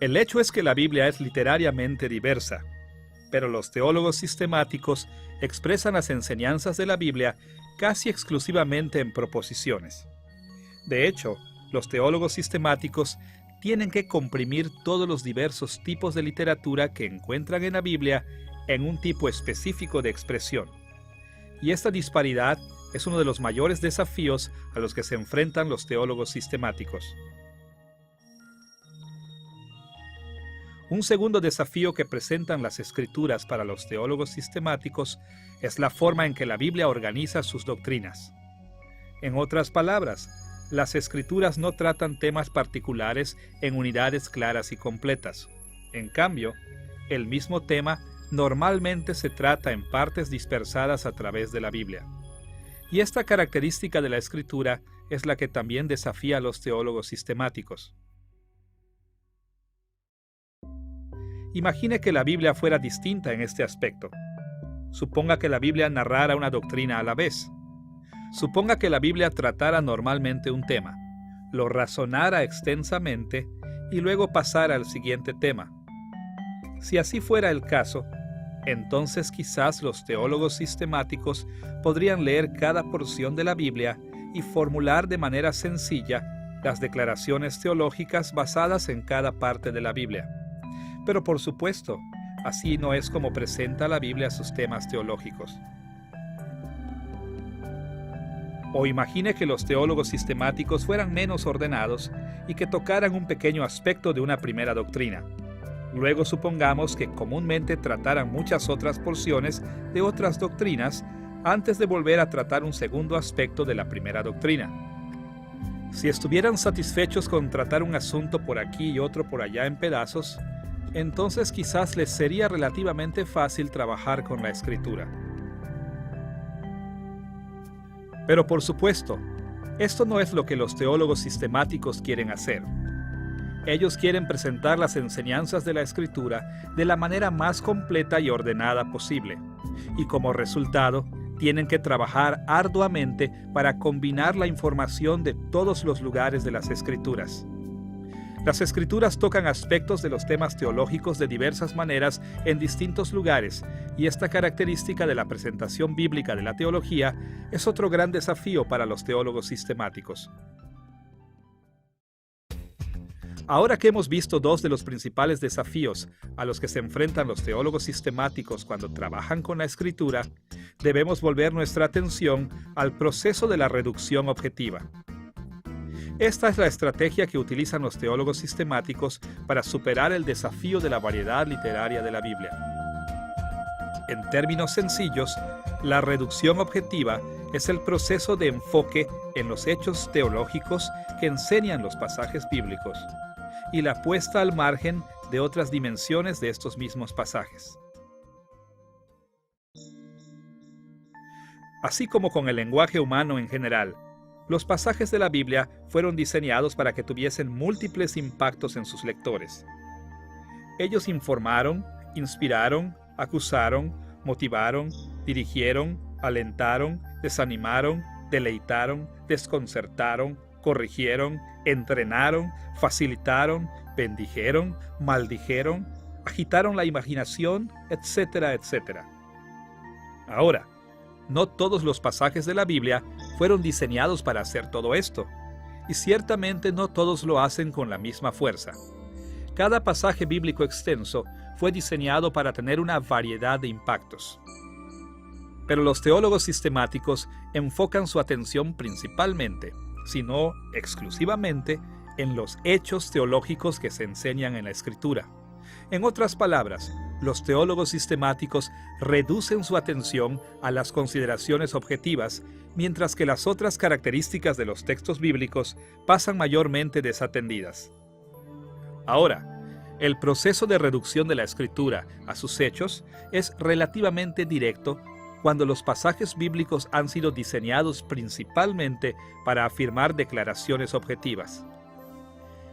El hecho es que la Biblia es literariamente diversa, pero los teólogos sistemáticos expresan las enseñanzas de la Biblia casi exclusivamente en proposiciones. De hecho, los teólogos sistemáticos tienen que comprimir todos los diversos tipos de literatura que encuentran en la Biblia en un tipo específico de expresión. Y esta disparidad es uno de los mayores desafíos a los que se enfrentan los teólogos sistemáticos. Un segundo desafío que presentan las Escrituras para los teólogos sistemáticos es la forma en que la Biblia organiza sus doctrinas. En otras palabras, las Escrituras no tratan temas particulares en unidades claras y completas. En cambio, el mismo tema normalmente se trata en partes dispersadas a través de la Biblia. Y esta característica de la Escritura es la que también desafía a los teólogos sistemáticos. Imagine que la Biblia fuera distinta en este aspecto. Suponga que la Biblia narrara una doctrina a la vez. Suponga que la Biblia tratara normalmente un tema, lo razonara extensamente y luego pasara al siguiente tema. Si así fuera el caso, entonces quizás los teólogos sistemáticos podrían leer cada porción de la Biblia y formular de manera sencilla las declaraciones teológicas basadas en cada parte de la Biblia. Pero por supuesto, así no es como presenta la Biblia sus temas teológicos. O imagine que los teólogos sistemáticos fueran menos ordenados y que tocaran un pequeño aspecto de una primera doctrina. Luego supongamos que comúnmente trataran muchas otras porciones de otras doctrinas antes de volver a tratar un segundo aspecto de la primera doctrina. Si estuvieran satisfechos con tratar un asunto por aquí y otro por allá en pedazos, entonces quizás les sería relativamente fácil trabajar con la Escritura. Pero por supuesto, esto no es lo que los teólogos sistemáticos quieren hacer. Ellos quieren presentar las enseñanzas de la Escritura de la manera más completa y ordenada posible, y como resultado, tienen que trabajar arduamente para combinar la información de todos los lugares de las Escrituras. Las Escrituras tocan aspectos de los temas teológicos de diversas maneras en distintos lugares, y esta característica de la presentación bíblica de la teología es otro gran desafío para los teólogos sistemáticos. Ahora que hemos visto dos de los principales desafíos a los que se enfrentan los teólogos sistemáticos cuando trabajan con la Escritura, debemos volver nuestra atención al proceso de la reducción objetiva. Esta es la estrategia que utilizan los teólogos sistemáticos para superar el desafío de la variedad literaria de la Biblia. En términos sencillos, la reducción objetiva es el proceso de enfoque en los hechos teológicos que enseñan los pasajes bíblicos y la puesta al margen de otras dimensiones de estos mismos pasajes. Así como con el lenguaje humano en general, los pasajes de la Biblia fueron diseñados para que tuviesen múltiples impactos en sus lectores. Ellos informaron, inspiraron, acusaron, motivaron, dirigieron, alentaron, desanimaron, deleitaron, desconcertaron, corrigieron, entrenaron, facilitaron, bendijeron, maldijeron, agitaron la imaginación, etcétera, etcétera. Ahora, no todos los pasajes de la Biblia fueron diseñados para hacer todo esto, y ciertamente no todos lo hacen con la misma fuerza. Cada pasaje bíblico extenso fue diseñado para tener una variedad de impactos. Pero los teólogos sistemáticos enfocan su atención principalmente, si no exclusivamente, en los hechos teológicos que se enseñan en la Escritura. En otras palabras, los teólogos sistemáticos reducen su atención a las consideraciones objetivas, mientras que las otras características de los textos bíblicos pasan mayormente desatendidas. Ahora, el proceso de reducción de la Escritura a sus hechos es relativamente directo cuando los pasajes bíblicos han sido diseñados principalmente para afirmar declaraciones objetivas.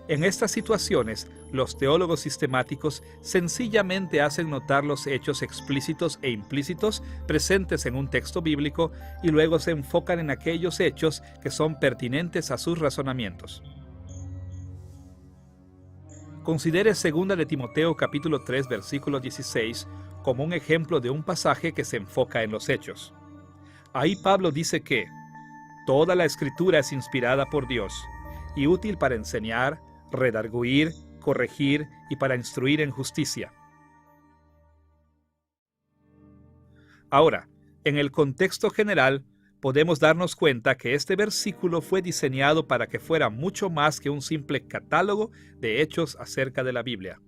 En estas situaciones, los teólogos sistemáticos sencillamente hacen notar los hechos explícitos e implícitos presentes en un texto bíblico y luego se enfocan en aquellos hechos que son pertinentes a sus razonamientos. Considere 2 de Timoteo capítulo 3 versículo 16 como un ejemplo de un pasaje que se enfoca en los hechos. Ahí Pablo dice que toda la Escritura es inspirada por Dios y útil para enseñar, redarguir, corregir y para instruir en justicia. Ahora, en el contexto general, podemos darnos cuenta que este versículo fue diseñado para que fuera mucho más que un simple catálogo de hechos acerca de la Biblia.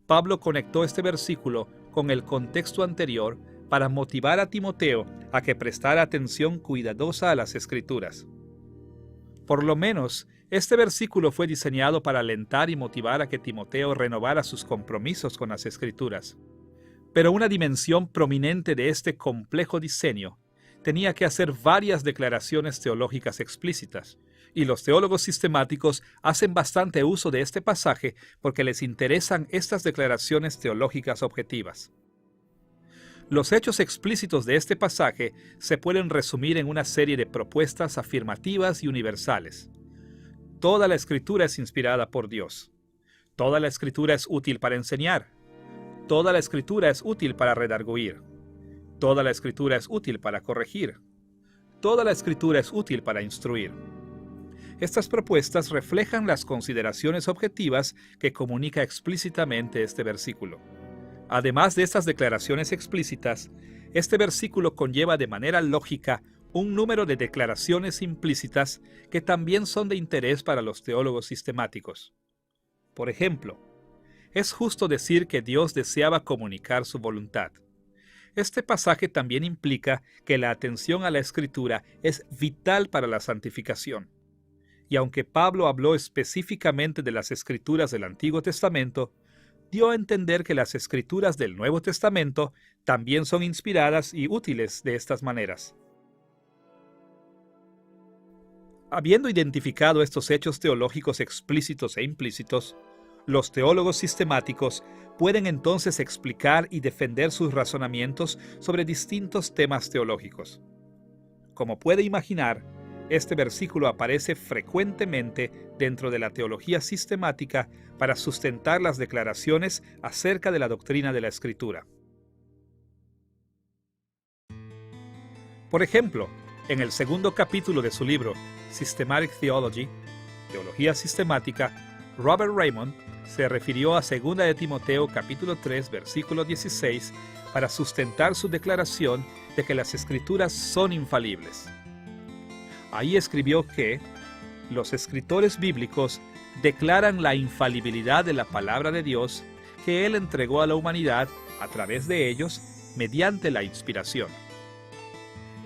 Pablo conectó este versículo con el contexto anterior para motivar a Timoteo a que prestara atención cuidadosa a las Escrituras. Por lo menos, este versículo fue diseñado para alentar y motivar a que Timoteo renovara sus compromisos con las Escrituras. Pero una dimensión prominente de este complejo diseño tenía que hacer varias declaraciones teológicas explícitas, y los teólogos sistemáticos hacen bastante uso de este pasaje porque les interesan estas declaraciones teológicas objetivas. Los hechos explícitos de este pasaje se pueden resumir en una serie de propuestas afirmativas y universales. Toda la Escritura es inspirada por Dios. Toda la Escritura es útil para enseñar. Toda la Escritura es útil para redarguir. Toda la Escritura es útil para corregir. Toda la Escritura es útil para instruir. Estas propuestas reflejan las consideraciones objetivas que comunica explícitamente este versículo. Además de estas declaraciones explícitas, este versículo conlleva de manera lógica un número de declaraciones implícitas que también son de interés para los teólogos sistemáticos. Por ejemplo, es justo decir que Dios deseaba comunicar su voluntad. Este pasaje también implica que la atención a la Escritura es vital para la santificación. Y aunque Pablo habló específicamente de las Escrituras del Antiguo Testamento, dio a entender que las Escrituras del Nuevo Testamento también son inspiradas y útiles de estas maneras. Habiendo identificado estos hechos teológicos explícitos e implícitos, los teólogos sistemáticos pueden entonces explicar y defender sus razonamientos sobre distintos temas teológicos. Como puede imaginar, este versículo aparece frecuentemente dentro de la teología sistemática para sustentar las declaraciones acerca de la doctrina de la Escritura. Por ejemplo, en el segundo capítulo de su libro Systematic Theology, Teología Sistemática, Robert Raymond se refirió a 2 de Timoteo capítulo 3, versículo 16 para sustentar su declaración de que las Escrituras son infalibles. Ahí escribió que los escritores bíblicos declaran la infalibilidad de la palabra de Dios que Él entregó a la humanidad a través de ellos mediante la inspiración.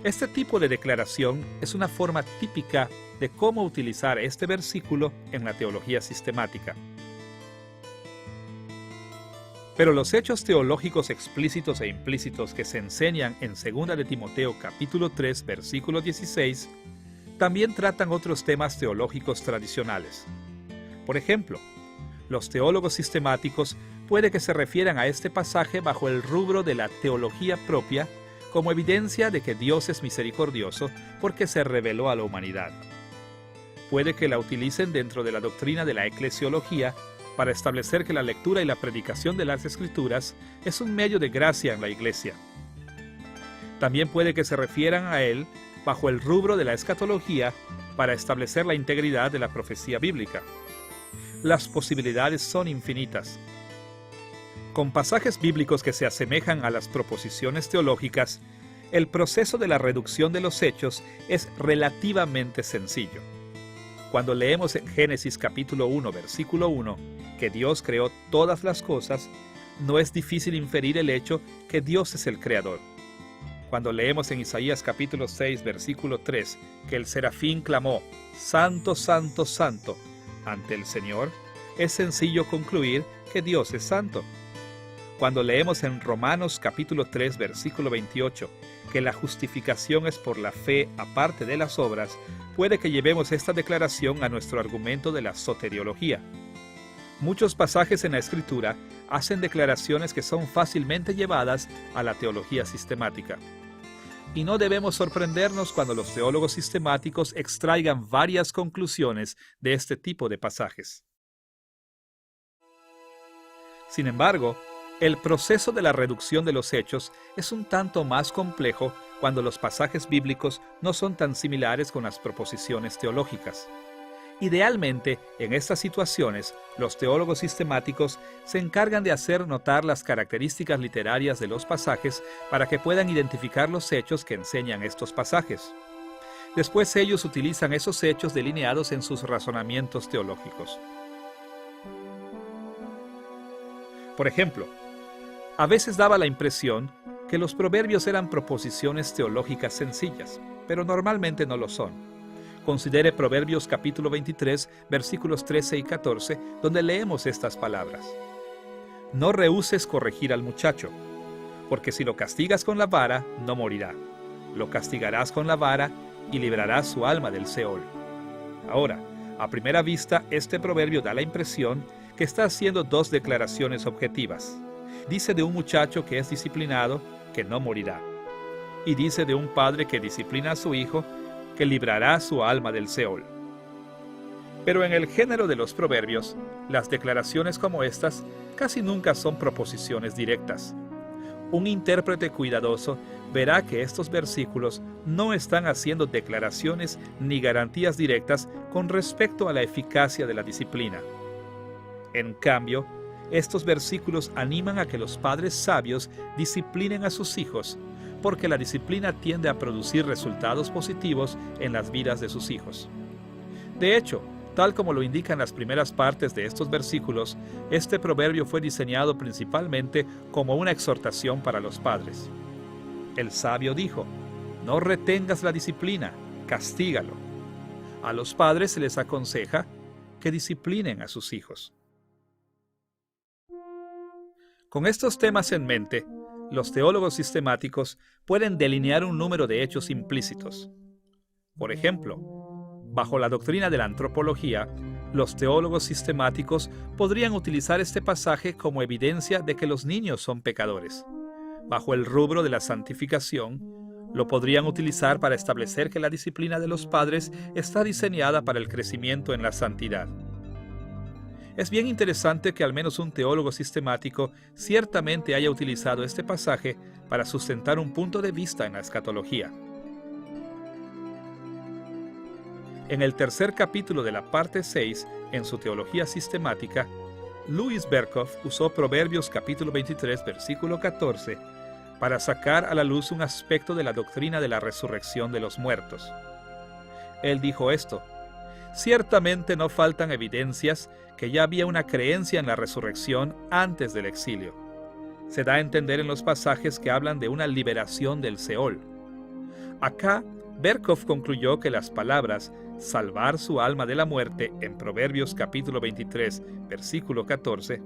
Este tipo de declaración es una forma típica de cómo utilizar este versículo en la teología sistemática. Pero los hechos teológicos explícitos e implícitos que se enseñan en 2 de Timoteo capítulo 3, versículo 16, también tratan otros temas teológicos tradicionales. Por ejemplo, los teólogos sistemáticos puede que se refieran a este pasaje bajo el rubro de la teología propia como evidencia de que Dios es misericordioso porque se reveló a la humanidad. Puede que la utilicen dentro de la doctrina de la eclesiología para establecer que la lectura y la predicación de las Escrituras es un medio de gracia en la Iglesia. También puede que se refieran a él bajo el rubro de la escatología para establecer la integridad de la profecía bíblica. Las posibilidades son infinitas. Con pasajes bíblicos que se asemejan a las proposiciones teológicas, el proceso de la reducción de los hechos es relativamente sencillo. Cuando leemos en Génesis capítulo 1, versículo 1, que Dios creó todas las cosas, no es difícil inferir el hecho que Dios es el creador. Cuando leemos en Isaías capítulo 6, versículo 3, que el serafín clamó, Santo, Santo, Santo, ante el Señor, es sencillo concluir que Dios es santo. Cuando leemos en Romanos capítulo 3, versículo 28, que la justificación es por la fe aparte de las obras, puede que llevemos esta declaración a nuestro argumento de la soteriología. Muchos pasajes en la Escritura hacen declaraciones que son fácilmente llevadas a la teología sistemática. Y no debemos sorprendernos cuando los teólogos sistemáticos extraigan varias conclusiones de este tipo de pasajes. Sin embargo, el proceso de la reducción de los hechos es un tanto más complejo cuando los pasajes bíblicos no son tan similares con las proposiciones teológicas. Idealmente, en estas situaciones, los teólogos sistemáticos se encargan de hacer notar las características literarias de los pasajes para que puedan identificar los hechos que enseñan estos pasajes. Después ellos utilizan esos hechos delineados en sus razonamientos teológicos. Por ejemplo, a veces daba la impresión que los proverbios eran proposiciones teológicas sencillas, pero normalmente no lo son. Considere Proverbios capítulo 23, versículos 13 y 14, donde leemos estas palabras. No rehúses corregir al muchacho. porque si lo castigas con la vara, no morirá. Lo castigarás con la vara y librarás su alma del Seol. Ahora, a primera vista, este proverbio da la impresión que está haciendo dos declaraciones objetivas. Dice de un muchacho que es disciplinado que no morirá. Y dice de un padre que disciplina a su hijo que librará su alma del Seol. Pero en el género de los proverbios, las declaraciones como estas casi nunca son proposiciones directas. Un intérprete cuidadoso verá que estos versículos no están haciendo declaraciones ni garantías directas con respecto a la eficacia de la disciplina. En cambio, estos versículos animan a que los padres sabios disciplinen a sus hijos, porque la disciplina tiende a producir resultados positivos en las vidas de sus hijos. De hecho, tal como lo indican las primeras partes de estos versículos, este proverbio fue diseñado principalmente como una exhortación para los padres. El sabio dijo: no retengas la disciplina, castígalo. A los padres se les aconseja que disciplinen a sus hijos. Con estos temas en mente, los teólogos sistemáticos pueden delinear un número de hechos implícitos. Por ejemplo, bajo la doctrina de la antropología, los teólogos sistemáticos podrían utilizar este pasaje como evidencia de que los niños son pecadores. Bajo el rubro de la santificación, lo podrían utilizar para establecer que la disciplina de los padres está diseñada para el crecimiento en la santidad. Es bien interesante que al menos un teólogo sistemático ciertamente haya utilizado este pasaje para sustentar un punto de vista en la escatología. En el tercer capítulo de la parte 6, en su teología sistemática, Louis Berkhof usó Proverbios capítulo 23, versículo 14, para sacar a la luz un aspecto de la doctrina de la resurrección de los muertos. Él dijo esto: ciertamente no faltan evidencias que ya había una creencia en la resurrección antes del exilio. Se da a entender en los pasajes que hablan de una liberación del Seol. Acá, Berkhof concluyó que las palabras salvar su alma de la muerte en Proverbios capítulo 23, versículo 14,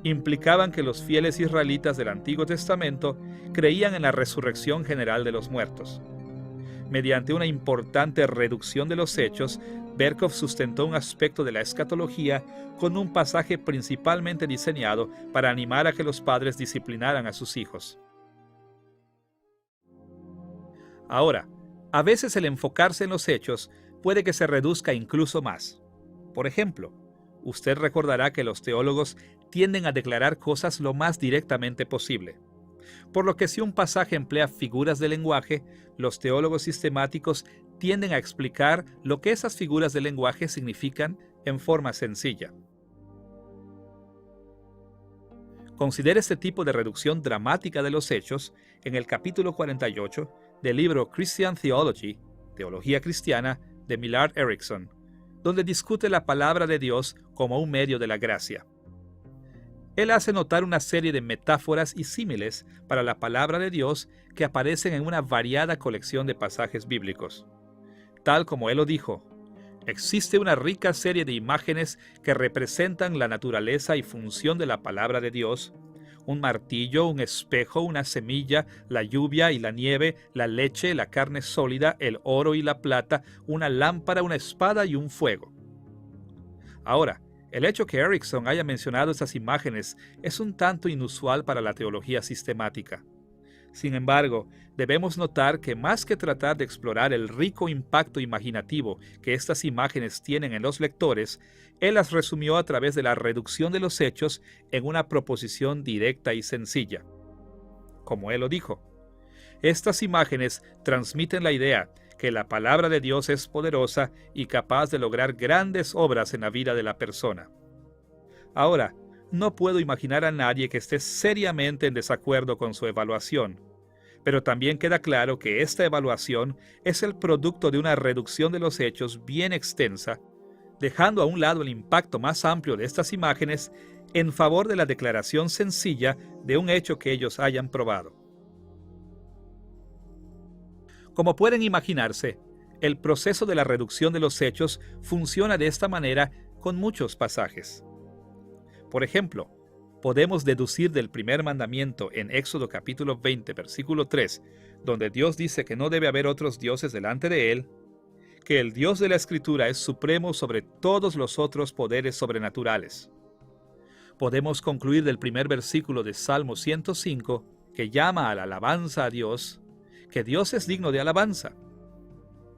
implicaban que los fieles israelitas del Antiguo Testamento creían en la resurrección general de los muertos. Mediante una importante reducción de los hechos, Berkhof sustentó un aspecto de la escatología con un pasaje principalmente diseñado para animar a que los padres disciplinaran a sus hijos. Ahora, a veces el enfocarse en los hechos puede que se reduzca incluso más. Por ejemplo, usted recordará que los teólogos tienden a declarar cosas lo más directamente posible. Por lo que si un pasaje emplea figuras de lenguaje, los teólogos sistemáticos tienden a explicar lo que esas figuras de lenguaje significan en forma sencilla. Considere este tipo de reducción dramática de los hechos en el capítulo 48 del libro Christian Theology, Teología Cristiana, de Millard Erickson, donde discute la palabra de Dios como un medio de la gracia. Él hace notar una serie de metáforas y símiles para la palabra de Dios que aparecen en una variada colección de pasajes bíblicos. Tal como él lo dijo, existe una rica serie de imágenes que representan la naturaleza y función de la palabra de Dios: un martillo, un espejo, una semilla, la lluvia y la nieve, la leche, la carne sólida, el oro y la plata, una lámpara, una espada y un fuego. Ahora, el hecho que Erickson haya mencionado estas imágenes es un tanto inusual para la teología sistemática. Sin embargo, debemos notar que más que tratar de explorar el rico impacto imaginativo que estas imágenes tienen en los lectores, él las resumió a través de la reducción de los hechos en una proposición directa y sencilla. Como él lo dijo, estas imágenes transmiten la idea que la palabra de Dios es poderosa y capaz de lograr grandes obras en la vida de la persona. Ahora, no puedo imaginar a nadie que esté seriamente en desacuerdo con su evaluación, pero también queda claro que esta evaluación es el producto de una reducción de los hechos bien extensa, dejando a un lado el impacto más amplio de estas imágenes en favor de la declaración sencilla de un hecho que ellos hayan probado. Como pueden imaginarse, el proceso de la reducción de los hechos funciona de esta manera con muchos pasajes. Por ejemplo, podemos deducir del primer mandamiento en Éxodo capítulo 20, versículo 3, donde Dios dice que no debe haber otros dioses delante de Él, que el Dios de la Escritura es supremo sobre todos los otros poderes sobrenaturales. Podemos concluir del primer versículo de Salmo 105, que llama a la alabanza a Dios, que Dios es digno de alabanza.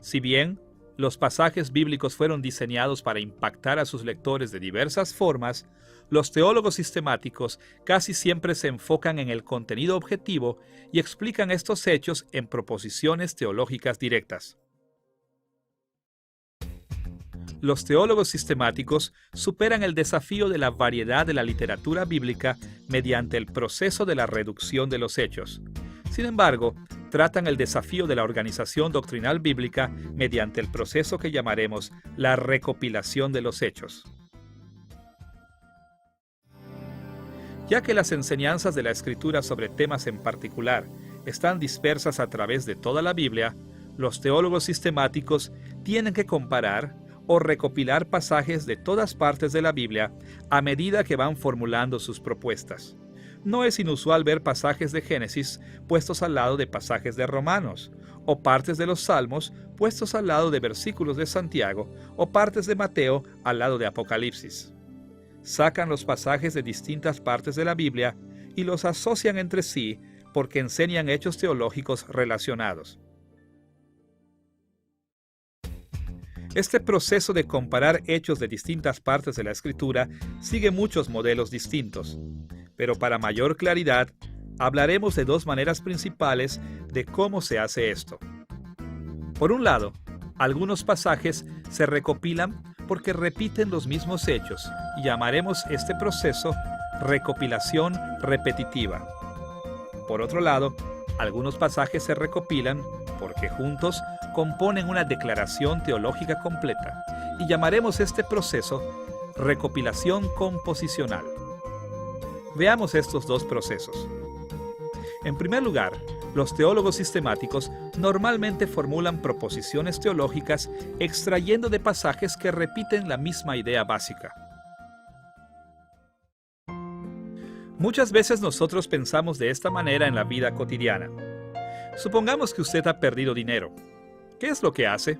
Si bien los pasajes bíblicos fueron diseñados para impactar a sus lectores de diversas formas, los teólogos sistemáticos casi siempre se enfocan en el contenido objetivo y explican estos hechos en proposiciones teológicas directas. Los teólogos sistemáticos superan el desafío de la variedad de la literatura bíblica mediante el proceso de la reducción de los hechos. Sin embargo, tratan el desafío de la organización doctrinal bíblica mediante el proceso que llamaremos la recopilación de los hechos. Ya que las enseñanzas de la Escritura sobre temas en particular están dispersas a través de toda la Biblia, los teólogos sistemáticos tienen que comparar o recopilar pasajes de todas partes de la Biblia a medida que van formulando sus propuestas. No es inusual ver pasajes de Génesis puestos al lado de pasajes de Romanos, o partes de los Salmos puestos al lado de versículos de Santiago, o partes de Mateo al lado de Apocalipsis. Sacan los pasajes de distintas partes de la Biblia y los asocian entre sí porque enseñan hechos teológicos relacionados. Este proceso de comparar hechos de distintas partes de la Escritura sigue muchos modelos distintos, pero para mayor claridad, hablaremos de dos maneras principales de cómo se hace esto. Por un lado, algunos pasajes se recopilan porque repiten los mismos hechos, y llamaremos este proceso recopilación repetitiva. Por otro lado, algunos pasajes se recopilan porque juntos componen una declaración teológica completa, y llamaremos este proceso recopilación composicional. Veamos estos dos procesos. En primer lugar, los teólogos sistemáticos normalmente formulan proposiciones teológicas extrayendo de pasajes que repiten la misma idea básica. Muchas veces nosotros pensamos de esta manera en la vida cotidiana. Supongamos que usted ha perdido dinero. ¿Qué es lo que hace?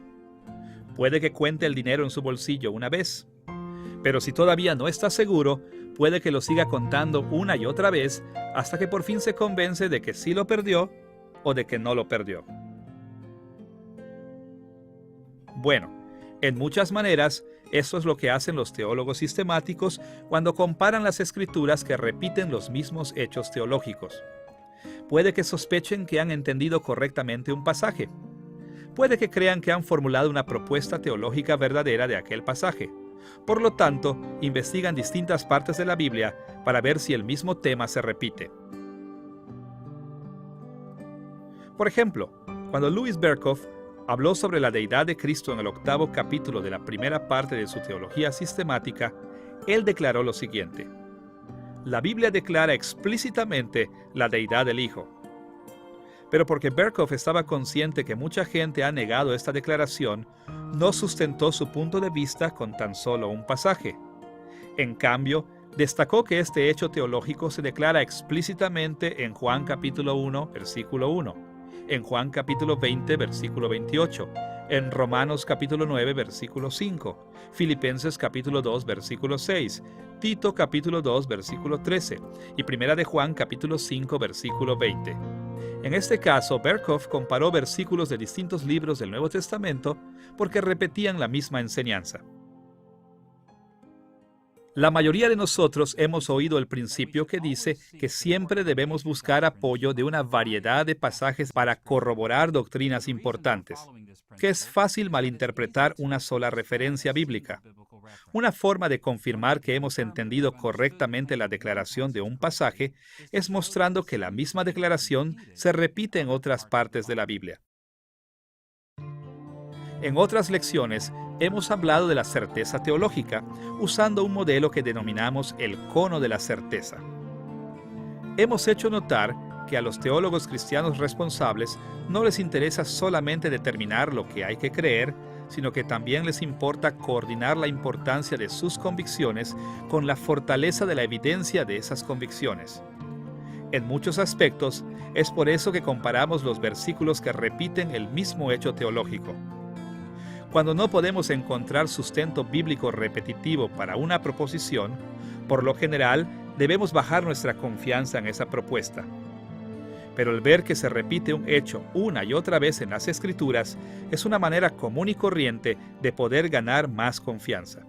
Puede que cuente el dinero en su bolsillo una vez, pero si todavía no está seguro, puede que lo siga contando una y otra vez hasta que por fin se convence de que sí lo perdió o de que no lo perdió. Bueno, en muchas maneras, eso es lo que hacen los teólogos sistemáticos cuando comparan las escrituras que repiten los mismos hechos teológicos. Puede que sospechen que han entendido correctamente un pasaje. Puede que crean que han formulado una propuesta teológica verdadera de aquel pasaje. Por lo tanto, investigan distintas partes de la Biblia para ver si el mismo tema se repite. Por ejemplo, cuando Louis Berkhof habló sobre la deidad de Cristo en el 8º capítulo de la primera parte de su teología sistemática, él declaró lo siguiente: la Biblia declara explícitamente la deidad del Hijo. Pero porque Berkhof estaba consciente que mucha gente ha negado esta declaración, no sustentó su punto de vista con tan solo un pasaje. En cambio, destacó que este hecho teológico se declara explícitamente en Juan capítulo 1, versículo 1, en Juan capítulo 20, versículo 28, en Romanos capítulo 9, versículo 5, Filipenses capítulo 2, versículo 6, Tito capítulo 2, versículo 13 y Primera de Juan capítulo 5, versículo 20. En este caso, Berkhof comparó versículos de distintos libros del Nuevo Testamento porque repetían la misma enseñanza. La mayoría de nosotros hemos oído el principio que dice que siempre debemos buscar apoyo de una variedad de pasajes para corroborar doctrinas importantes, que es fácil malinterpretar una sola referencia bíblica. Una forma de confirmar que hemos entendido correctamente la declaración de un pasaje es mostrando que la misma declaración se repite en otras partes de la Biblia. En otras lecciones, hemos hablado de la certeza teológica, usando un modelo que denominamos el cono de la certeza. Hemos hecho notar que a los teólogos cristianos responsables no les interesa solamente determinar lo que hay que creer, sino que también les importa coordinar la importancia de sus convicciones con la fortaleza de la evidencia de esas convicciones. En muchos aspectos, es por eso que comparamos los versículos que repiten el mismo hecho teológico. Cuando no podemos encontrar sustento bíblico repetitivo para una proposición, por lo general debemos bajar nuestra confianza en esa propuesta. Pero el ver que se repite un hecho una y otra vez en las Escrituras es una manera común y corriente de poder ganar más confianza.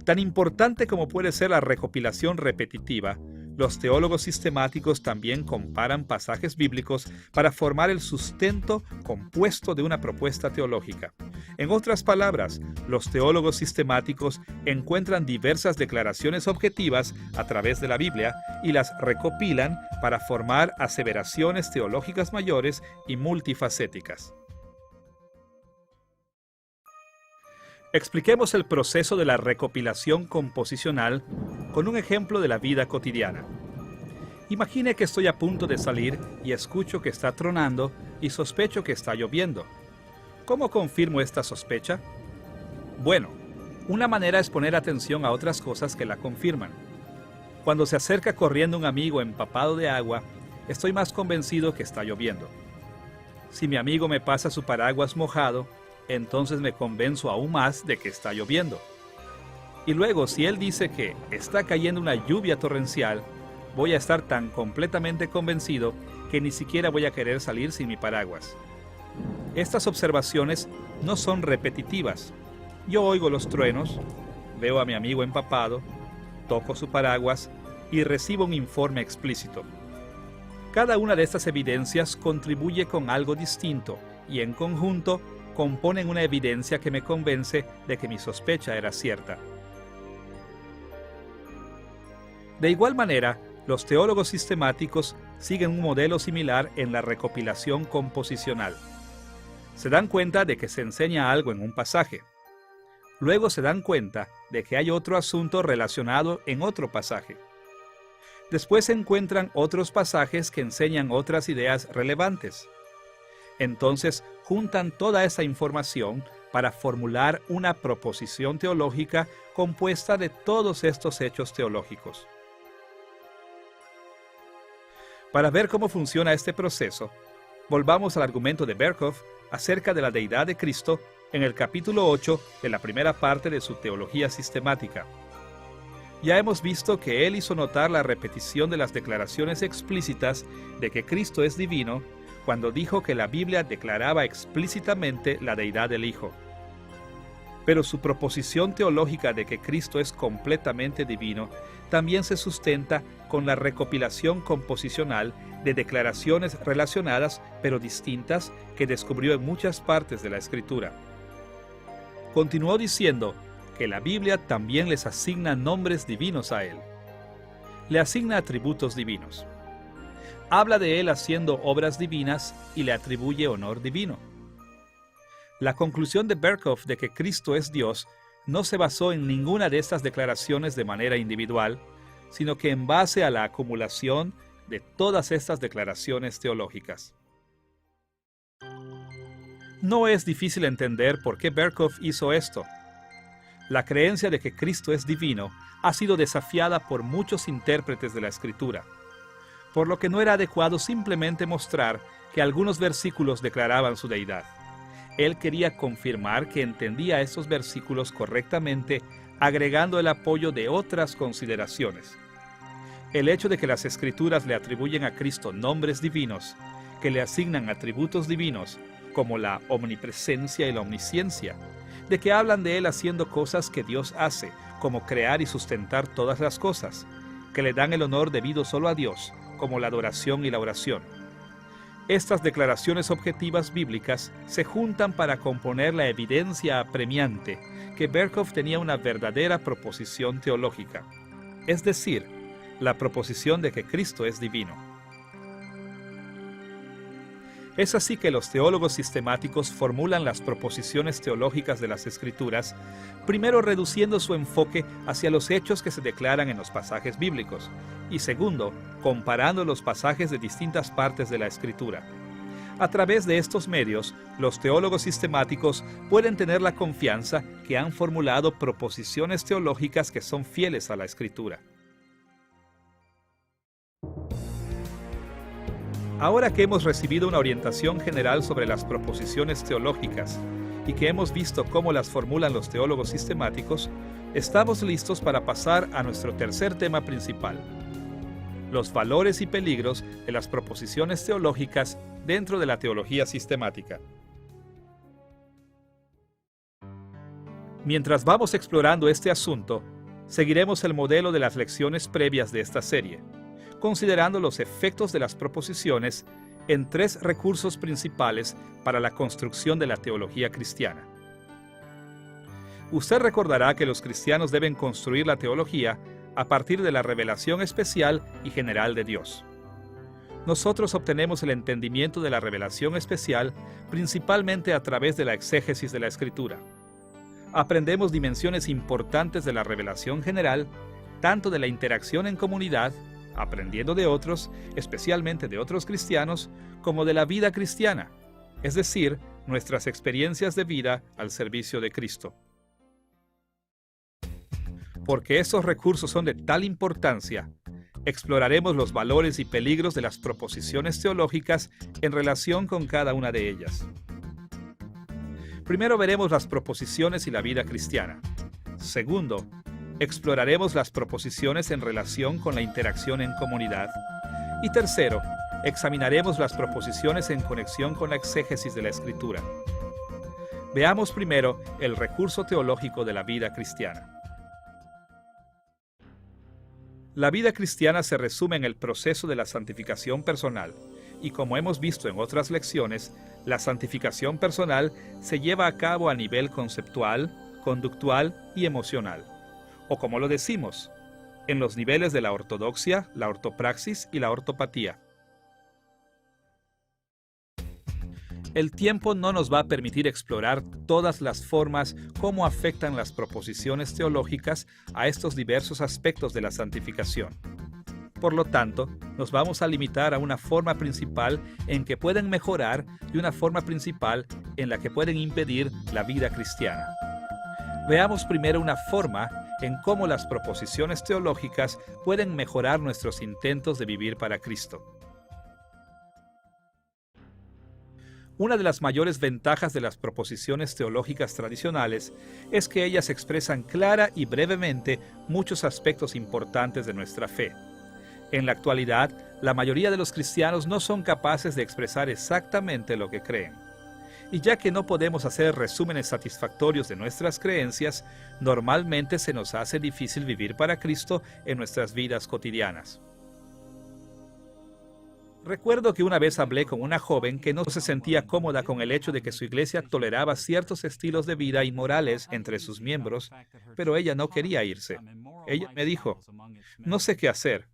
Tan importante como puede ser la recopilación repetitiva, los teólogos sistemáticos también comparan pasajes bíblicos para formar el sustento compuesto de una propuesta teológica. En otras palabras, los teólogos sistemáticos encuentran diversas declaraciones objetivas a través de la Biblia y las recopilan para formar aseveraciones teológicas mayores y multifacéticas. Expliquemos el proceso de la recopilación composicional con un ejemplo de la vida cotidiana. Imagine que estoy a punto de salir y escucho que está tronando y sospecho que está lloviendo. ¿Cómo confirmo esta sospecha? Bueno, una manera es poner atención a otras cosas que la confirman. Cuando se acerca corriendo un amigo empapado de agua, estoy más convencido que está lloviendo. Si mi amigo me pasa su paraguas mojado, entonces me convenzo aún más de que está lloviendo. Y luego, si él dice que está cayendo una lluvia torrencial, voy a estar tan completamente convencido que ni siquiera voy a querer salir sin mi paraguas. Estas observaciones no son repetitivas. Yo oigo los truenos, veo a mi amigo empapado, toco su paraguas y recibo un informe explícito. Cada una de estas evidencias contribuye con algo distinto y en conjunto componen una evidencia que me convence de que mi sospecha era cierta. De igual manera, los teólogos sistemáticos siguen un modelo similar en la recopilación composicional. Se dan cuenta de que se enseña algo en un pasaje. Luego se dan cuenta de que hay otro asunto relacionado en otro pasaje. Después se encuentran otros pasajes que enseñan otras ideas relevantes. Entonces juntan toda esa información para formular una proposición teológica compuesta de todos estos hechos teológicos. Para ver cómo funciona este proceso, volvamos al argumento de Berkhof acerca de la deidad de Cristo en el capítulo 8 de la primera parte de su teología sistemática. Ya hemos visto que él hizo notar la repetición de las declaraciones explícitas de que Cristo es divino cuando dijo que la Biblia declaraba explícitamente la deidad del Hijo. Pero su proposición teológica de que Cristo es completamente divino también se sustenta con la recopilación composicional de declaraciones relacionadas pero distintas que descubrió en muchas partes de la Escritura. Continuó diciendo que la Biblia también les asigna nombres divinos a él. Le asigna atributos divinos. Habla de él haciendo obras divinas y le atribuye honor divino. La conclusión de Berkhof de que Cristo es Dios no se basó en ninguna de estas declaraciones de manera individual, sino que en base a la acumulación de todas estas declaraciones teológicas. No es difícil entender por qué Berkhof hizo esto. La creencia de que Cristo es divino ha sido desafiada por muchos intérpretes de la Escritura, por lo que no era adecuado simplemente mostrar que algunos versículos declaraban su deidad. Él quería confirmar que entendía estos versículos correctamente, agregando el apoyo de otras consideraciones. El hecho de que las Escrituras le atribuyen a Cristo nombres divinos, que le asignan atributos divinos, como la omnipresencia y la omnisciencia, de que hablan de él haciendo cosas que Dios hace, como crear y sustentar todas las cosas, que le dan el honor debido solo a Dios, como la adoración y la oración. Estas declaraciones objetivas bíblicas se juntan para componer la evidencia apremiante que Berkhof tenía una verdadera proposición teológica, es decir, la proposición de que Cristo es divino. Es así que los teólogos sistemáticos formulan las proposiciones teológicas de las Escrituras, primero reduciendo su enfoque hacia los hechos que se declaran en los pasajes bíblicos, y segundo, comparando los pasajes de distintas partes de la Escritura. A través de estos medios, los teólogos sistemáticos pueden tener la confianza que han formulado proposiciones teológicas que son fieles a la Escritura. Ahora que hemos recibido una orientación general sobre las proposiciones teológicas y que hemos visto cómo las formulan los teólogos sistemáticos, estamos listos para pasar a nuestro tercer tema principal: los valores y peligros de las proposiciones teológicas dentro de la teología sistemática. Mientras vamos explorando este asunto, seguiremos el modelo de las lecciones previas de esta serie, considerando los efectos de las proposiciones en tres recursos principales para la construcción de la teología cristiana. Usted recordará que los cristianos deben construir la teología a partir de la revelación especial y general de Dios. Nosotros obtenemos el entendimiento de la revelación especial principalmente a través de la exégesis de la Escritura. Aprendemos dimensiones importantes de la revelación general, tanto de la interacción en comunidad, aprendiendo de otros, especialmente de otros cristianos, como de la vida cristiana, es decir, nuestras experiencias de vida al servicio de Cristo. Porque estos recursos son de tal importancia, exploraremos los valores y peligros de las proposiciones teológicas en relación con cada una de ellas. Primero veremos las proposiciones y la vida cristiana. Segundo, exploraremos las proposiciones en relación con la interacción en comunidad. Y tercero, examinaremos las proposiciones en conexión con la exégesis de la Escritura. Veamos primero el recurso teológico de la vida cristiana. La vida cristiana se resume en el proceso de la santificación personal, y como hemos visto en otras lecciones, la santificación personal se lleva a cabo a nivel conceptual, conductual y emocional, o como lo decimos, en los niveles de la ortodoxia, la ortopraxis y la ortopatía. El tiempo no nos va a permitir explorar todas las formas cómo afectan las proposiciones teológicas a estos diversos aspectos de la santificación. Por lo tanto, nos vamos a limitar a una forma principal en que pueden mejorar y una forma principal en la que pueden impedir la vida cristiana. Veamos primero una forma en cómo las proposiciones teológicas pueden mejorar nuestros intentos de vivir para Cristo. Una de las mayores ventajas de las proposiciones teológicas tradicionales es que ellas expresan clara y brevemente muchos aspectos importantes de nuestra fe. En la actualidad, la mayoría de los cristianos no son capaces de expresar exactamente lo que creen. Y ya que no podemos hacer resúmenes satisfactorios de nuestras creencias, normalmente se nos hace difícil vivir para Cristo en nuestras vidas cotidianas. Recuerdo que una vez hablé con una joven que no se sentía cómoda con el hecho de que su iglesia toleraba ciertos estilos de vida inmorales entre sus miembros, pero ella no quería irse. Ella me dijo, no sé qué hacer.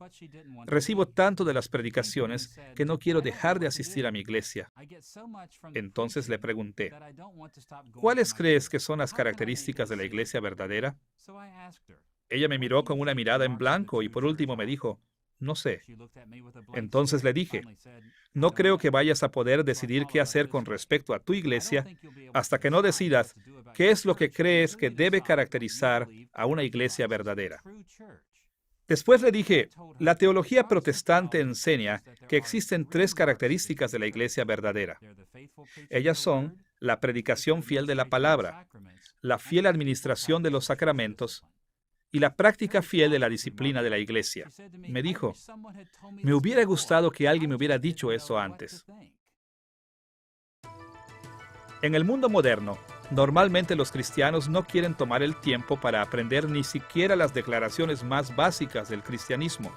Recibo tanto de las predicaciones que no quiero dejar de asistir a mi iglesia. Entonces le pregunté, ¿cuáles crees que son las características de la iglesia verdadera? Ella me miró con una mirada en blanco y por último me dijo, no sé. Entonces le dije, no creo que vayas a poder decidir qué hacer con respecto a tu iglesia hasta que no decidas qué es lo que crees que debe caracterizar a una iglesia verdadera. Después le dije, la teología protestante enseña que existen tres características de la iglesia verdadera. Ellas son la predicación fiel de la palabra, la fiel administración de los sacramentos y la práctica fiel de la disciplina de la iglesia. Me dijo, me hubiera gustado que alguien me hubiera dicho eso antes. En el mundo moderno, normalmente los cristianos no quieren tomar el tiempo para aprender ni siquiera las declaraciones más básicas del cristianismo,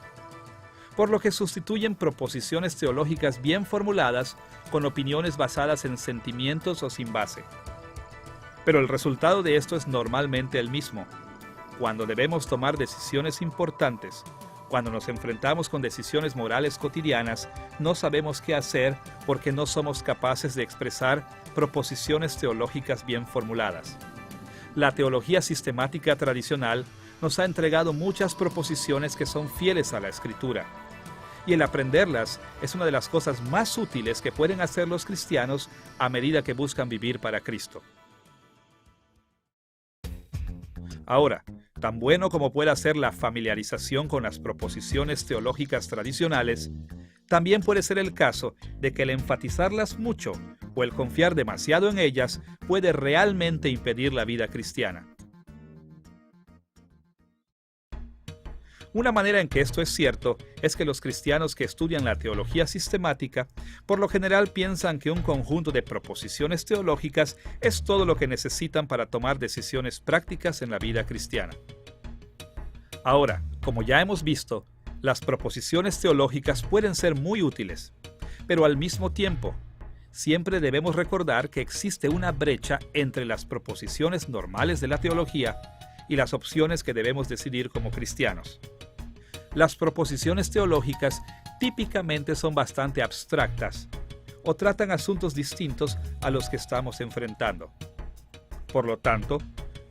por lo que sustituyen proposiciones teológicas bien formuladas con opiniones basadas en sentimientos o sin base. Pero el resultado de esto es normalmente el mismo. Cuando debemos tomar decisiones importantes, cuando nos enfrentamos con decisiones morales cotidianas, no sabemos qué hacer porque no somos capaces de expresar proposiciones teológicas bien formuladas. La teología sistemática tradicional nos ha entregado muchas proposiciones que son fieles a la Escritura. y el aprenderlas es una de las cosas más útiles que pueden hacer los cristianos a medida que buscan vivir para Cristo. Ahora, tan bueno como pueda ser la familiarización con las proposiciones teológicas tradicionales, también puede ser el caso de que el enfatizarlas mucho o el confiar demasiado en ellas puede realmente impedir la vida cristiana. Una manera en que esto es cierto es que los cristianos que estudian la teología sistemática por lo general piensan que un conjunto de proposiciones teológicas es todo lo que necesitan para tomar decisiones prácticas en la vida cristiana. Ahora, como ya hemos visto, las proposiciones teológicas pueden ser muy útiles, pero al mismo tiempo, siempre debemos recordar que existe una brecha entre las proposiciones normales de la teología y las opciones que debemos decidir como cristianos. Las proposiciones teológicas típicamente son bastante abstractas o tratan asuntos distintos a los que estamos enfrentando. Por lo tanto,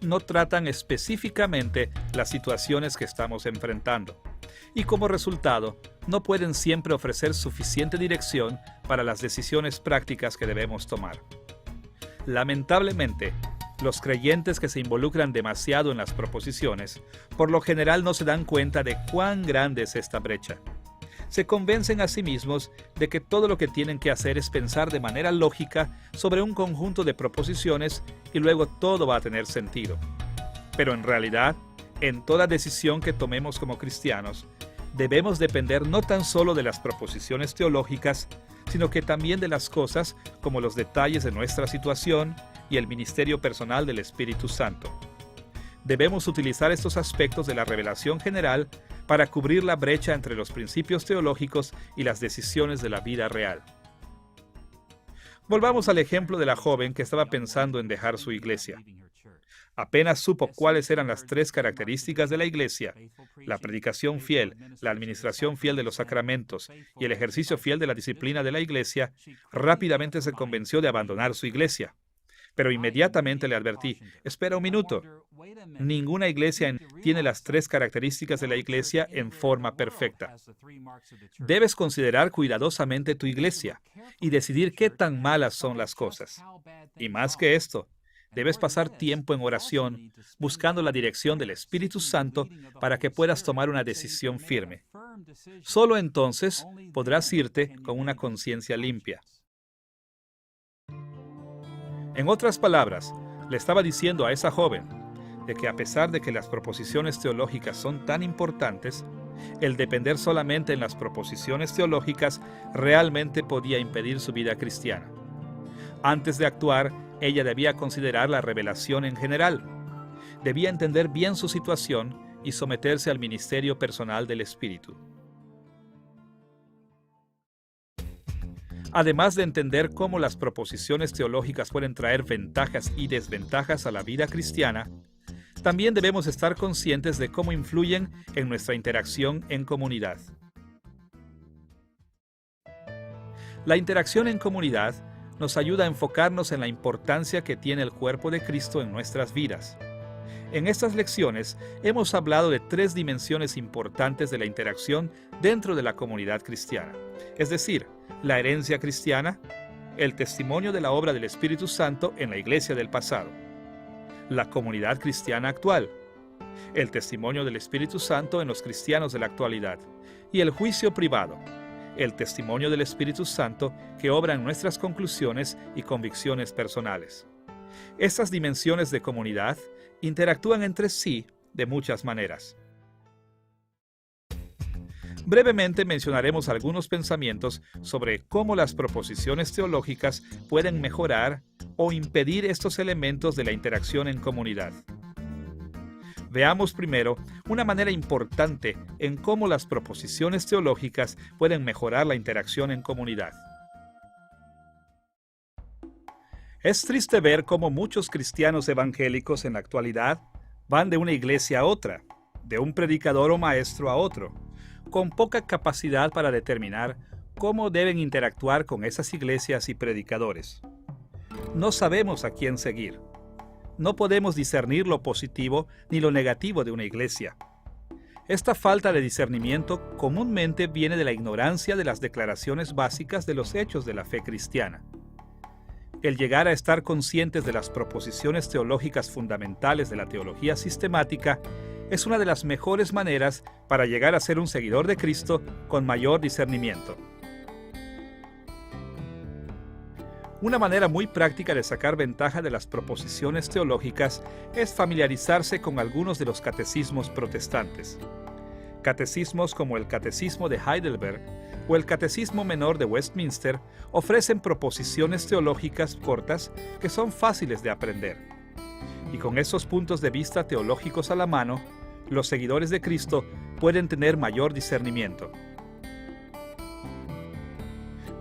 no tratan específicamente las situaciones que estamos enfrentando y como resultado no pueden siempre ofrecer suficiente dirección para las decisiones prácticas que debemos tomar. Lamentablemente, los creyentes que se involucran demasiado en las proposiciones, por lo general no se dan cuenta de cuán grande es esta brecha. Se convencen a sí mismos de que todo lo que tienen que hacer es pensar de manera lógica sobre un conjunto de proposiciones y luego todo va a tener sentido. Pero en realidad, en toda decisión que tomemos como cristianos, debemos depender no tan solo de las proposiciones teológicas, sino que también de las cosas como los detalles de nuestra situación y el ministerio personal del Espíritu Santo. Debemos utilizar estos aspectos de la revelación general para cubrir la brecha entre los principios teológicos y las decisiones de la vida real. Volvamos al ejemplo de la joven que estaba pensando en dejar su iglesia. Apenas supo cuáles eran las 3 características de la iglesia: la predicación fiel, la administración fiel de los sacramentos y el ejercicio fiel de la disciplina de la iglesia, rápidamente se convenció de abandonar su iglesia. Pero inmediatamente le advertí: espera un minuto. Ninguna iglesia tiene las 3 características de la iglesia en forma perfecta. Debes considerar cuidadosamente tu iglesia y decidir qué tan malas son las cosas. Y más que esto, debes pasar tiempo en oración, buscando la dirección del Espíritu Santo para que puedas tomar una decisión firme. Solo entonces podrás irte con una conciencia limpia. En otras palabras, le estaba diciendo a esa joven de que a pesar de que las proposiciones teológicas son tan importantes, el depender solamente en las proposiciones teológicas realmente podía impedir su vida cristiana. Antes de actuar, ella debía considerar la revelación en general. Debía entender bien su situación y someterse al ministerio personal del Espíritu. Además de entender cómo las proposiciones teológicas pueden traer ventajas y desventajas a la vida cristiana, también debemos estar conscientes de cómo influyen en nuestra interacción en comunidad. La interacción en comunidad nos ayuda a enfocarnos en la importancia que tiene el cuerpo de Cristo en nuestras vidas. En estas lecciones hemos hablado de 3 dimensiones importantes de la interacción dentro de la comunidad cristiana, es decir, la herencia cristiana, el testimonio de la obra del Espíritu Santo en la iglesia del pasado, la comunidad cristiana actual, el testimonio del Espíritu Santo en los cristianos de la actualidad y el juicio privado, el testimonio del Espíritu Santo que obra en nuestras conclusiones y convicciones personales. Estas dimensiones de comunidad interactúan entre sí de muchas maneras. Brevemente mencionaremos algunos pensamientos sobre cómo las proposiciones teológicas pueden mejorar o impedir estos elementos de la interacción en comunidad. Veamos primero una manera importante en cómo las proposiciones teológicas pueden mejorar la interacción en comunidad. Es triste ver cómo muchos cristianos evangélicos en la actualidad van de una iglesia a otra, de un predicador o maestro a otro, con poca capacidad para determinar cómo deben interactuar con esas iglesias y predicadores. No sabemos a quién seguir. No podemos discernir lo positivo ni lo negativo de una iglesia. Esta falta de discernimiento comúnmente viene de la ignorancia de las declaraciones básicas de los hechos de la fe cristiana. El llegar a estar conscientes de las proposiciones teológicas fundamentales de la teología sistemática es una de las mejores maneras para llegar a ser un seguidor de Cristo con mayor discernimiento. Una manera muy práctica de sacar ventaja de las proposiciones teológicas es familiarizarse con algunos de los catecismos protestantes. Catecismos como el Catecismo de Heidelberg o el Catecismo Menor de Westminster ofrecen proposiciones teológicas cortas que son fáciles de aprender. Y con esos puntos de vista teológicos a la mano, los seguidores de Cristo pueden tener mayor discernimiento.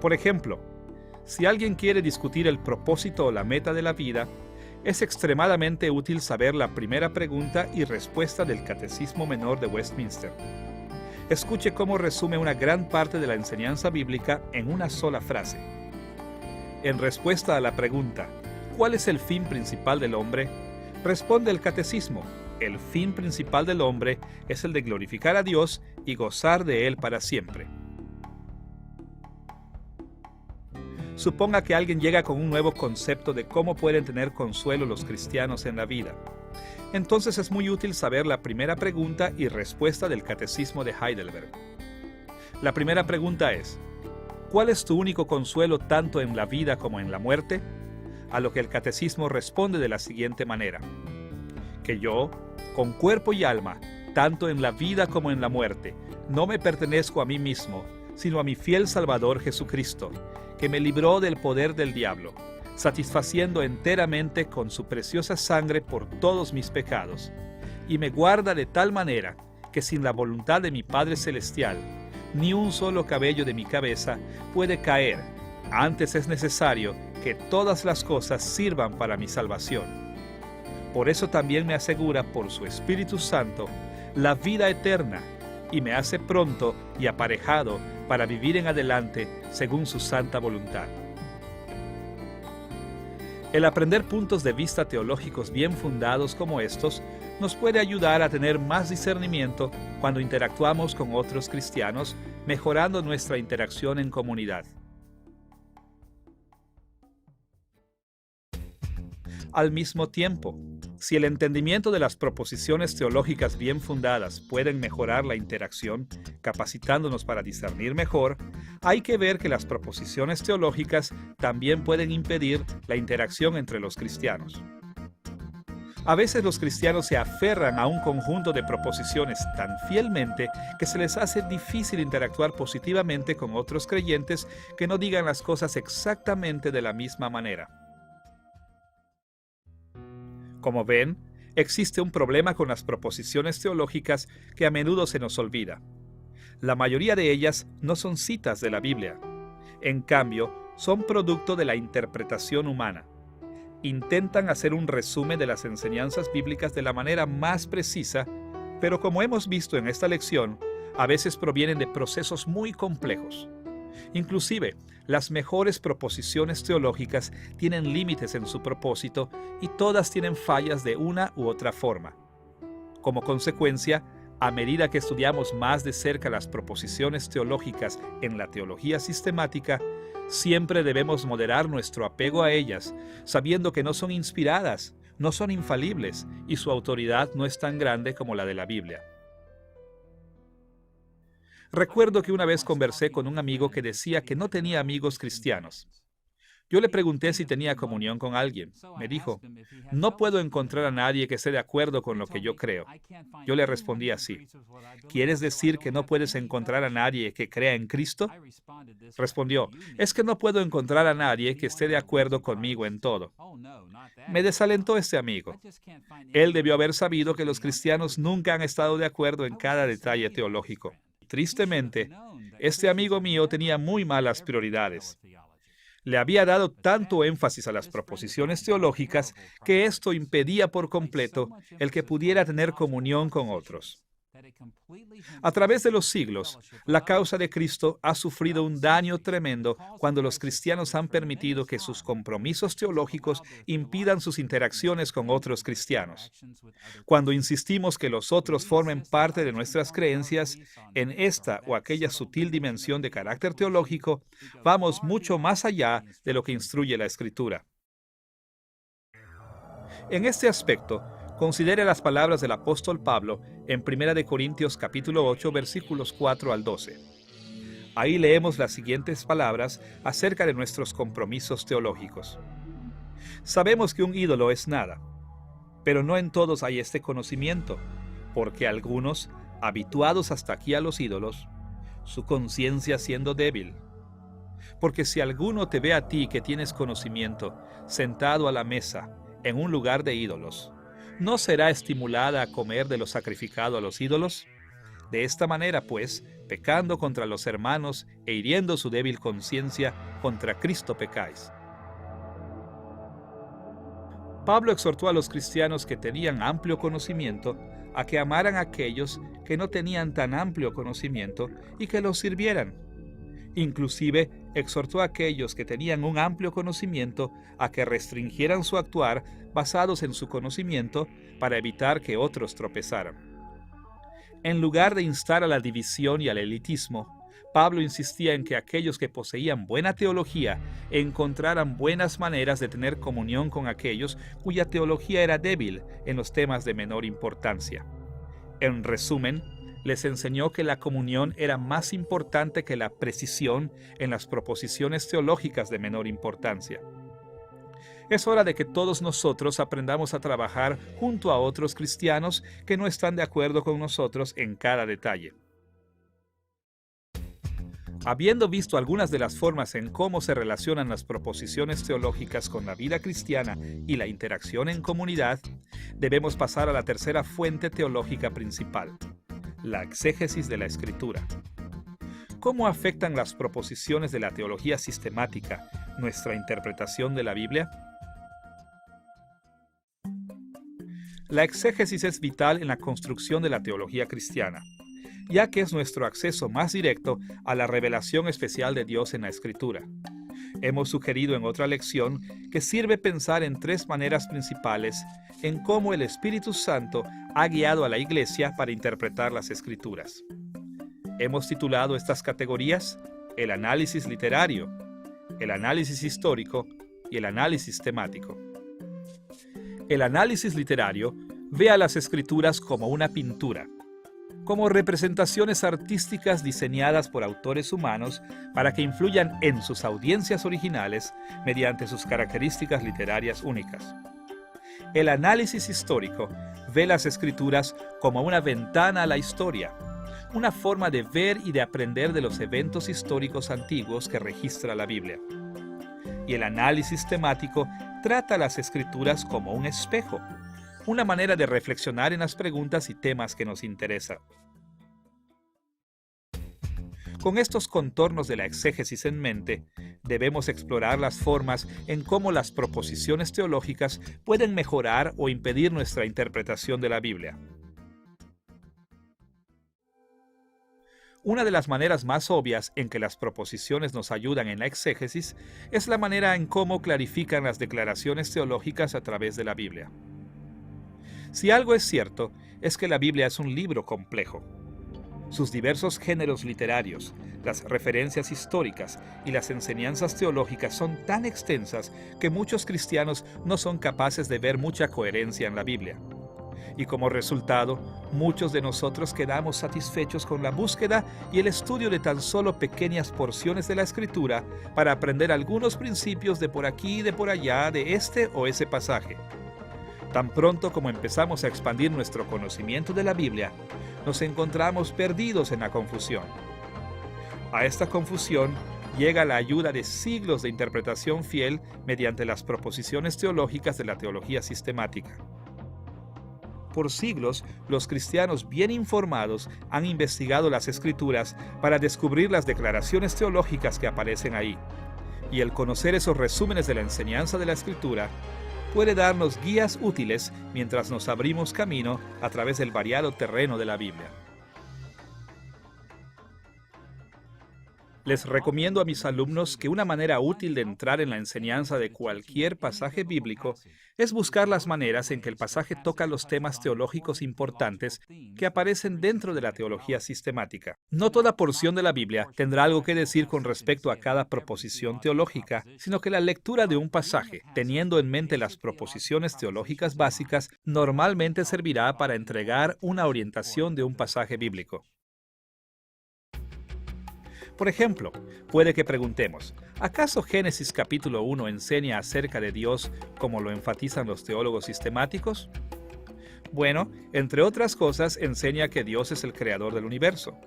Por ejemplo, si alguien quiere discutir el propósito o la meta de la vida, es extremadamente útil saber la primera pregunta y respuesta del Catecismo Menor de Westminster. Escuche cómo resume una gran parte de la enseñanza bíblica en una sola frase. En respuesta a la pregunta, ¿cuál es el fin principal del hombre?, responde el Catecismo: el fin principal del hombre es el de glorificar a Dios y gozar de Él para siempre. Suponga que alguien llega con un nuevo concepto de cómo pueden tener consuelo los cristianos en la vida. Entonces es muy útil saber la primera pregunta y respuesta del Catecismo de Heidelberg. La primera pregunta es: ¿cuál es tu único consuelo tanto en la vida como en la muerte? A lo que el Catecismo responde de la siguiente manera: que yo, con cuerpo y alma, tanto en la vida como en la muerte, no me pertenezco a mí mismo, sino a mi fiel Salvador Jesucristo, que me libró del poder del diablo, satisfaciendo enteramente con su preciosa sangre por todos mis pecados, y me guarda de tal manera que sin la voluntad de mi Padre Celestial, ni un solo cabello de mi cabeza puede caer. Antes es necesario que todas las cosas sirvan para mi salvación. Por eso también me asegura por su Espíritu Santo la vida eterna, y me hace pronto y aparejado para vivir en adelante según su santa voluntad. El aprender puntos de vista teológicos bien fundados como estos nos puede ayudar a tener más discernimiento cuando interactuamos con otros cristianos, mejorando nuestra interacción en comunidad. Al mismo tiempo, si el entendimiento de las proposiciones teológicas bien fundadas pueden mejorar la interacción, capacitándonos para discernir mejor, hay que ver que las proposiciones teológicas también pueden impedir la interacción entre los cristianos. A veces los cristianos se aferran a un conjunto de proposiciones tan fielmente que se les hace difícil interactuar positivamente con otros creyentes que no digan las cosas exactamente de la misma manera. Como ven, existe un problema con las proposiciones teológicas que a menudo se nos olvida. La mayoría de ellas no son citas de la Biblia. En cambio, son producto de la interpretación humana. Intentan hacer un resumen de las enseñanzas bíblicas de la manera más precisa, pero como hemos visto en esta lección, a veces provienen de procesos muy complejos. Inclusive, las mejores proposiciones teológicas tienen límites en su propósito y todas tienen fallas de una u otra forma. Como consecuencia, a medida que estudiamos más de cerca las proposiciones teológicas en la teología sistemática, siempre debemos moderar nuestro apego a ellas, sabiendo que no son inspiradas, no son infalibles y su autoridad no es tan grande como la de la Biblia. Recuerdo que una vez conversé con un amigo que decía que no tenía amigos cristianos. Yo le pregunté si tenía comunión con alguien. Me dijo: no puedo encontrar a nadie que esté de acuerdo con lo que yo creo. Yo le respondí así: ¿quieres decir que no puedes encontrar a nadie que crea en Cristo? Respondió: es que no puedo encontrar a nadie que esté de acuerdo conmigo en todo. Me desalentó este amigo. Él debió haber sabido que los cristianos nunca han estado de acuerdo en cada detalle teológico. Tristemente, este amigo mío tenía muy malas prioridades. Le había dado tanto énfasis a las proposiciones teológicas que esto impedía por completo el que pudiera tener comunión con otros. A través de los siglos, la causa de Cristo ha sufrido un daño tremendo cuando los cristianos han permitido que sus compromisos teológicos impidan sus interacciones con otros cristianos. Cuando insistimos que los otros formen parte de nuestras creencias en esta o aquella sutil dimensión de carácter teológico, vamos mucho más allá de lo que instruye la Escritura. En este aspecto, considere las palabras del apóstol Pablo en 1 Corintios capítulo 8, versículos 4 al 12. Ahí leemos las siguientes palabras acerca de nuestros compromisos teológicos. Sabemos que un ídolo es nada, pero no en todos hay este conocimiento, porque algunos, habituados hasta aquí a los ídolos, su conciencia siendo débil. Porque si alguno te ve a ti que tienes conocimiento, sentado a la mesa, en un lugar de ídolos, ¿no será estimulada a comer de lo sacrificado a los ídolos? De esta manera, pues, pecando contra los hermanos e hiriendo su débil conciencia, contra Cristo pecáis. Pablo exhortó a los cristianos que tenían amplio conocimiento a que amaran a aquellos que no tenían tan amplio conocimiento y que los sirvieran. Inclusive, exhortó a aquellos que tenían un amplio conocimiento a que restringieran su actuar basados en su conocimiento para evitar que otros tropezaran. En lugar de instar a la división y al elitismo, Pablo insistía en que aquellos que poseían buena teología encontraran buenas maneras de tener comunión con aquellos cuya teología era débil en los temas de menor importancia. En resumen, les enseñó que la comunión era más importante que la precisión en las proposiciones teológicas de menor importancia. Es hora de que todos nosotros aprendamos a trabajar junto a otros cristianos que no están de acuerdo con nosotros en cada detalle. Habiendo visto algunas de las formas en cómo se relacionan las proposiciones teológicas con la vida cristiana y la interacción en comunidad, debemos pasar a la tercera fuente teológica principal: la exégesis de la Escritura. ¿Cómo afectan las proposiciones de la teología sistemática nuestra interpretación de la Biblia? La exégesis es vital en la construcción de la teología cristiana, ya que es nuestro acceso más directo a la revelación especial de Dios en la Escritura. Hemos sugerido en otra lección que sirve pensar en tres maneras principales en cómo el Espíritu Santo ha guiado a la Iglesia para interpretar las Escrituras. Hemos titulado estas categorías el análisis literario, el análisis histórico y el análisis temático. El análisis literario ve a las Escrituras como una pintura, como representaciones artísticas diseñadas por autores humanos para que influyan en sus audiencias originales mediante sus características literarias únicas. El análisis histórico ve las Escrituras como una ventana a la historia, una forma de ver y de aprender de los eventos históricos antiguos que registra la Biblia. Y el análisis temático trata las Escrituras como un espejo, una manera de reflexionar en las preguntas y temas que nos interesan. Con estos contornos de la exégesis en mente, debemos explorar las formas en cómo las proposiciones teológicas pueden mejorar o impedir nuestra interpretación de la Biblia. Una de las maneras más obvias en que las proposiciones nos ayudan en la exégesis es la manera en cómo clarifican las declaraciones teológicas a través de la Biblia. Si algo es cierto, es que la Biblia es un libro complejo. Sus diversos géneros literarios, las referencias históricas y las enseñanzas teológicas son tan extensas que muchos cristianos no son capaces de ver mucha coherencia en la Biblia. Y como resultado, muchos de nosotros quedamos satisfechos con la búsqueda y el estudio de tan solo pequeñas porciones de la Escritura para aprender algunos principios de por aquí y de por allá de este o ese pasaje. Tan pronto como empezamos a expandir nuestro conocimiento de la Biblia, nos encontramos perdidos en la confusión. A esta confusión llega la ayuda de siglos de interpretación fiel mediante las proposiciones teológicas de la teología sistemática. Por siglos, los cristianos bien informados han investigado las Escrituras para descubrir las declaraciones teológicas que aparecen ahí. Y el conocer esos resúmenes de la enseñanza de la Escritura puede darnos guías útiles mientras nos abrimos camino a través del variado terreno de la Biblia. Les recomiendo a mis alumnos que una manera útil de entrar en la enseñanza de cualquier pasaje bíblico es buscar las maneras en que el pasaje toca los temas teológicos importantes que aparecen dentro de la teología sistemática. No toda porción de la Biblia tendrá algo que decir con respecto a cada proposición teológica, sino que la lectura de un pasaje, teniendo en mente las proposiciones teológicas básicas, normalmente servirá para entregar una orientación de un pasaje bíblico. Por ejemplo, puede que preguntemos, ¿acaso Génesis capítulo 1 enseña acerca de Dios como lo enfatizan los teólogos sistemáticos? Bueno, entre otras cosas, enseña que Dios es el creador del universo.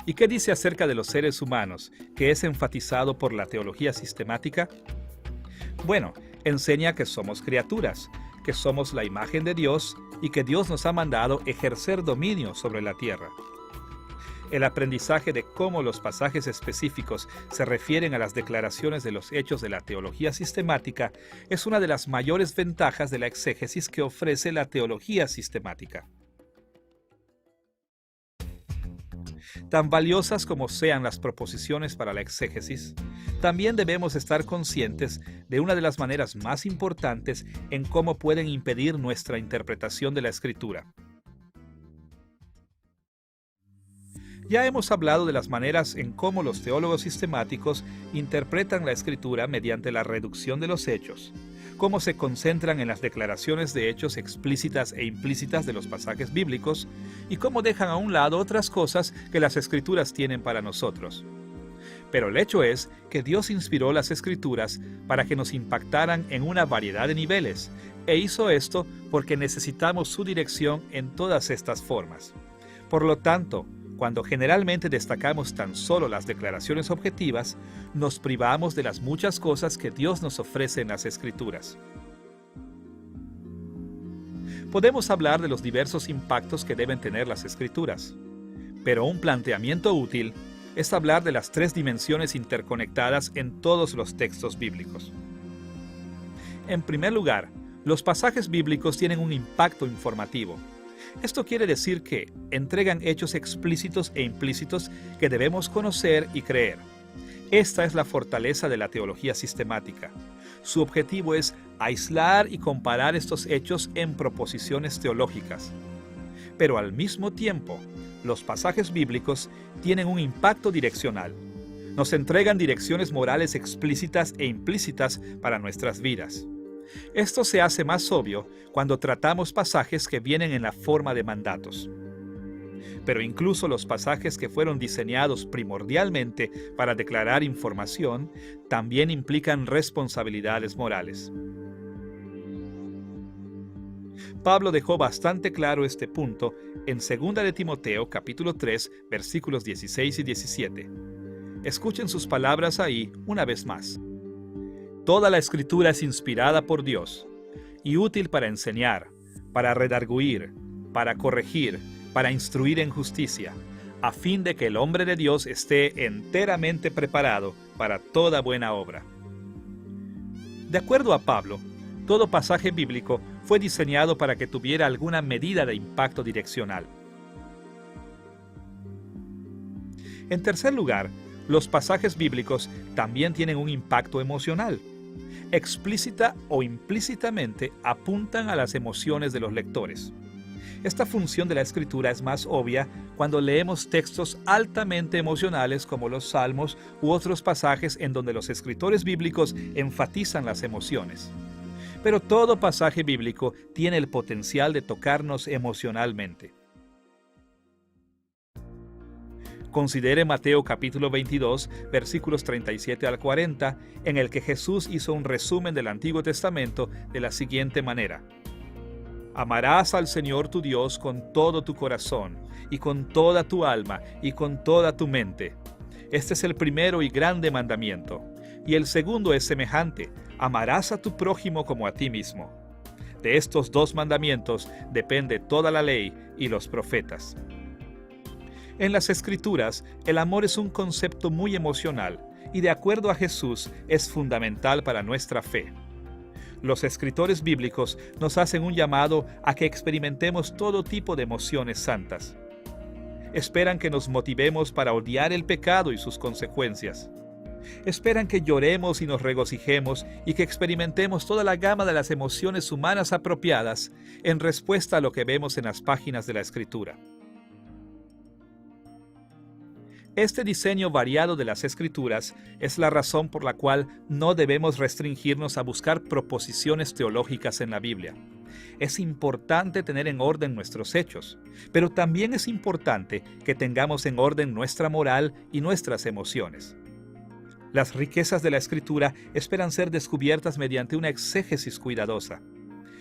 ¿Y qué dice acerca de los seres humanos, que es enfatizado por la teología sistemática? Bueno, enseña que somos criaturas, que somos la imagen de Dios y que Dios nos ha mandado ejercer dominio sobre la tierra. El aprendizaje de cómo los pasajes específicos se refieren a las declaraciones de los hechos de la teología sistemática es una de las mayores ventajas de la exégesis que ofrece la teología sistemática. Tan valiosas como sean las proposiciones para la exégesis, también debemos estar conscientes de una de las maneras más importantes en cómo pueden impedir nuestra interpretación de la Escritura. Ya hemos hablado de las maneras en cómo los teólogos sistemáticos interpretan la Escritura mediante la reducción de los hechos, cómo se concentran en las declaraciones de hechos explícitas e implícitas de los pasajes bíblicos y cómo dejan a un lado otras cosas que las Escrituras tienen para nosotros. Pero el hecho es que Dios inspiró las Escrituras para que nos impactaran en una variedad de niveles, e hizo esto porque necesitamos su dirección en todas estas formas. Por lo tanto, cuando generalmente destacamos tan solo las declaraciones objetivas, nos privamos de las muchas cosas que Dios nos ofrece en las Escrituras. Podemos hablar de los diversos impactos que deben tener las Escrituras, pero un planteamiento útil es hablar de las tres dimensiones interconectadas en todos los textos bíblicos. En primer lugar, los pasajes bíblicos tienen un impacto informativo. Esto quiere decir que entregan hechos explícitos e implícitos que debemos conocer y creer. Esta es la fortaleza de la teología sistemática. Su objetivo es aislar y comparar estos hechos en proposiciones teológicas. Pero al mismo tiempo, los pasajes bíblicos tienen un impacto direccional. Nos entregan direcciones morales explícitas e implícitas para nuestras vidas. Esto se hace más obvio cuando tratamos pasajes que vienen en la forma de mandatos. Pero incluso los pasajes que fueron diseñados primordialmente para declarar información también implican responsabilidades morales. Pablo dejó bastante claro este punto en 2 de Timoteo capítulo 3 versículos 16 y 17. Escuchen sus palabras ahí una vez más. Toda la Escritura es inspirada por Dios y útil para enseñar, para redarguir, para corregir, para instruir en justicia, a fin de que el hombre de Dios esté enteramente preparado para toda buena obra. De acuerdo a Pablo, todo pasaje bíblico fue diseñado para que tuviera alguna medida de impacto direccional. En tercer lugar, los pasajes bíblicos también tienen un impacto emocional. Explícita o implícitamente apuntan a las emociones de los lectores. Esta función de la Escritura es más obvia cuando leemos textos altamente emocionales como los Salmos u otros pasajes en donde los escritores bíblicos enfatizan las emociones. Pero todo pasaje bíblico tiene el potencial de tocarnos emocionalmente. Considere Mateo capítulo 22, versículos 37 al 40, en el que Jesús hizo un resumen del Antiguo Testamento de la siguiente manera. Amarás al Señor tu Dios con todo tu corazón, y con toda tu alma, y con toda tu mente. Este es el primero y grande mandamiento. Y el segundo es semejante, amarás a tu prójimo como a ti mismo. De estos dos mandamientos depende toda la ley y los profetas. En las Escrituras, el amor es un concepto muy emocional y de acuerdo a Jesús es fundamental para nuestra fe. Los escritores bíblicos nos hacen un llamado a que experimentemos todo tipo de emociones santas. Esperan que nos motivemos para odiar el pecado y sus consecuencias. Esperan que lloremos y nos regocijemos y que experimentemos toda la gama de las emociones humanas apropiadas en respuesta a lo que vemos en las páginas de la Escritura. Este diseño variado de las Escrituras es la razón por la cual no debemos restringirnos a buscar proposiciones teológicas en la Biblia. Es importante tener en orden nuestros hechos, pero también es importante que tengamos en orden nuestra moral y nuestras emociones. Las riquezas de la Escritura esperan ser descubiertas mediante una exégesis cuidadosa.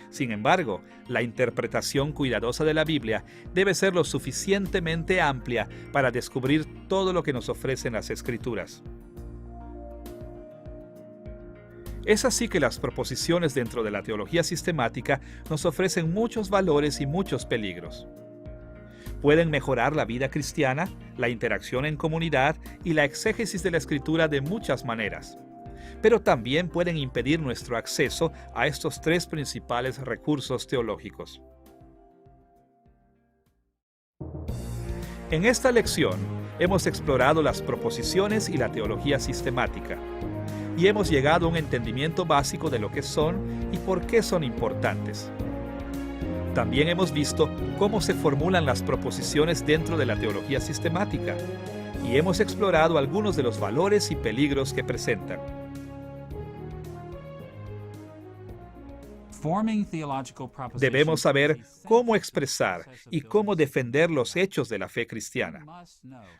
Sin embargo, la interpretación cuidadosa de la Biblia debe ser lo suficientemente amplia para descubrir todo lo que nos ofrecen las Escrituras. Es así que las proposiciones dentro de la teología sistemática nos ofrecen muchos valores y muchos peligros. Pueden mejorar la vida cristiana, la interacción en comunidad y la exégesis de la Escritura de muchas maneras. Pero también pueden impedir nuestro acceso a estos tres principales recursos teológicos. En esta lección hemos explorado las proposiciones y la teología sistemática, y hemos llegado a un entendimiento básico de lo que son y por qué son importantes. También hemos visto cómo se formulan las proposiciones dentro de la teología sistemática, y hemos explorado algunos de los valores y peligros que presentan. Debemos saber cómo expresar y cómo defender los hechos de la fe cristiana.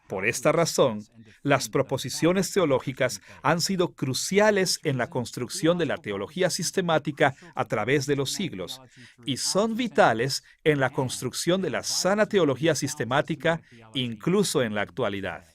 Por esta razón, las proposiciones teológicas han sido cruciales en la construcción de la teología sistemática a través de los siglos y son vitales en la construcción de la sana teología sistemática incluso en la actualidad.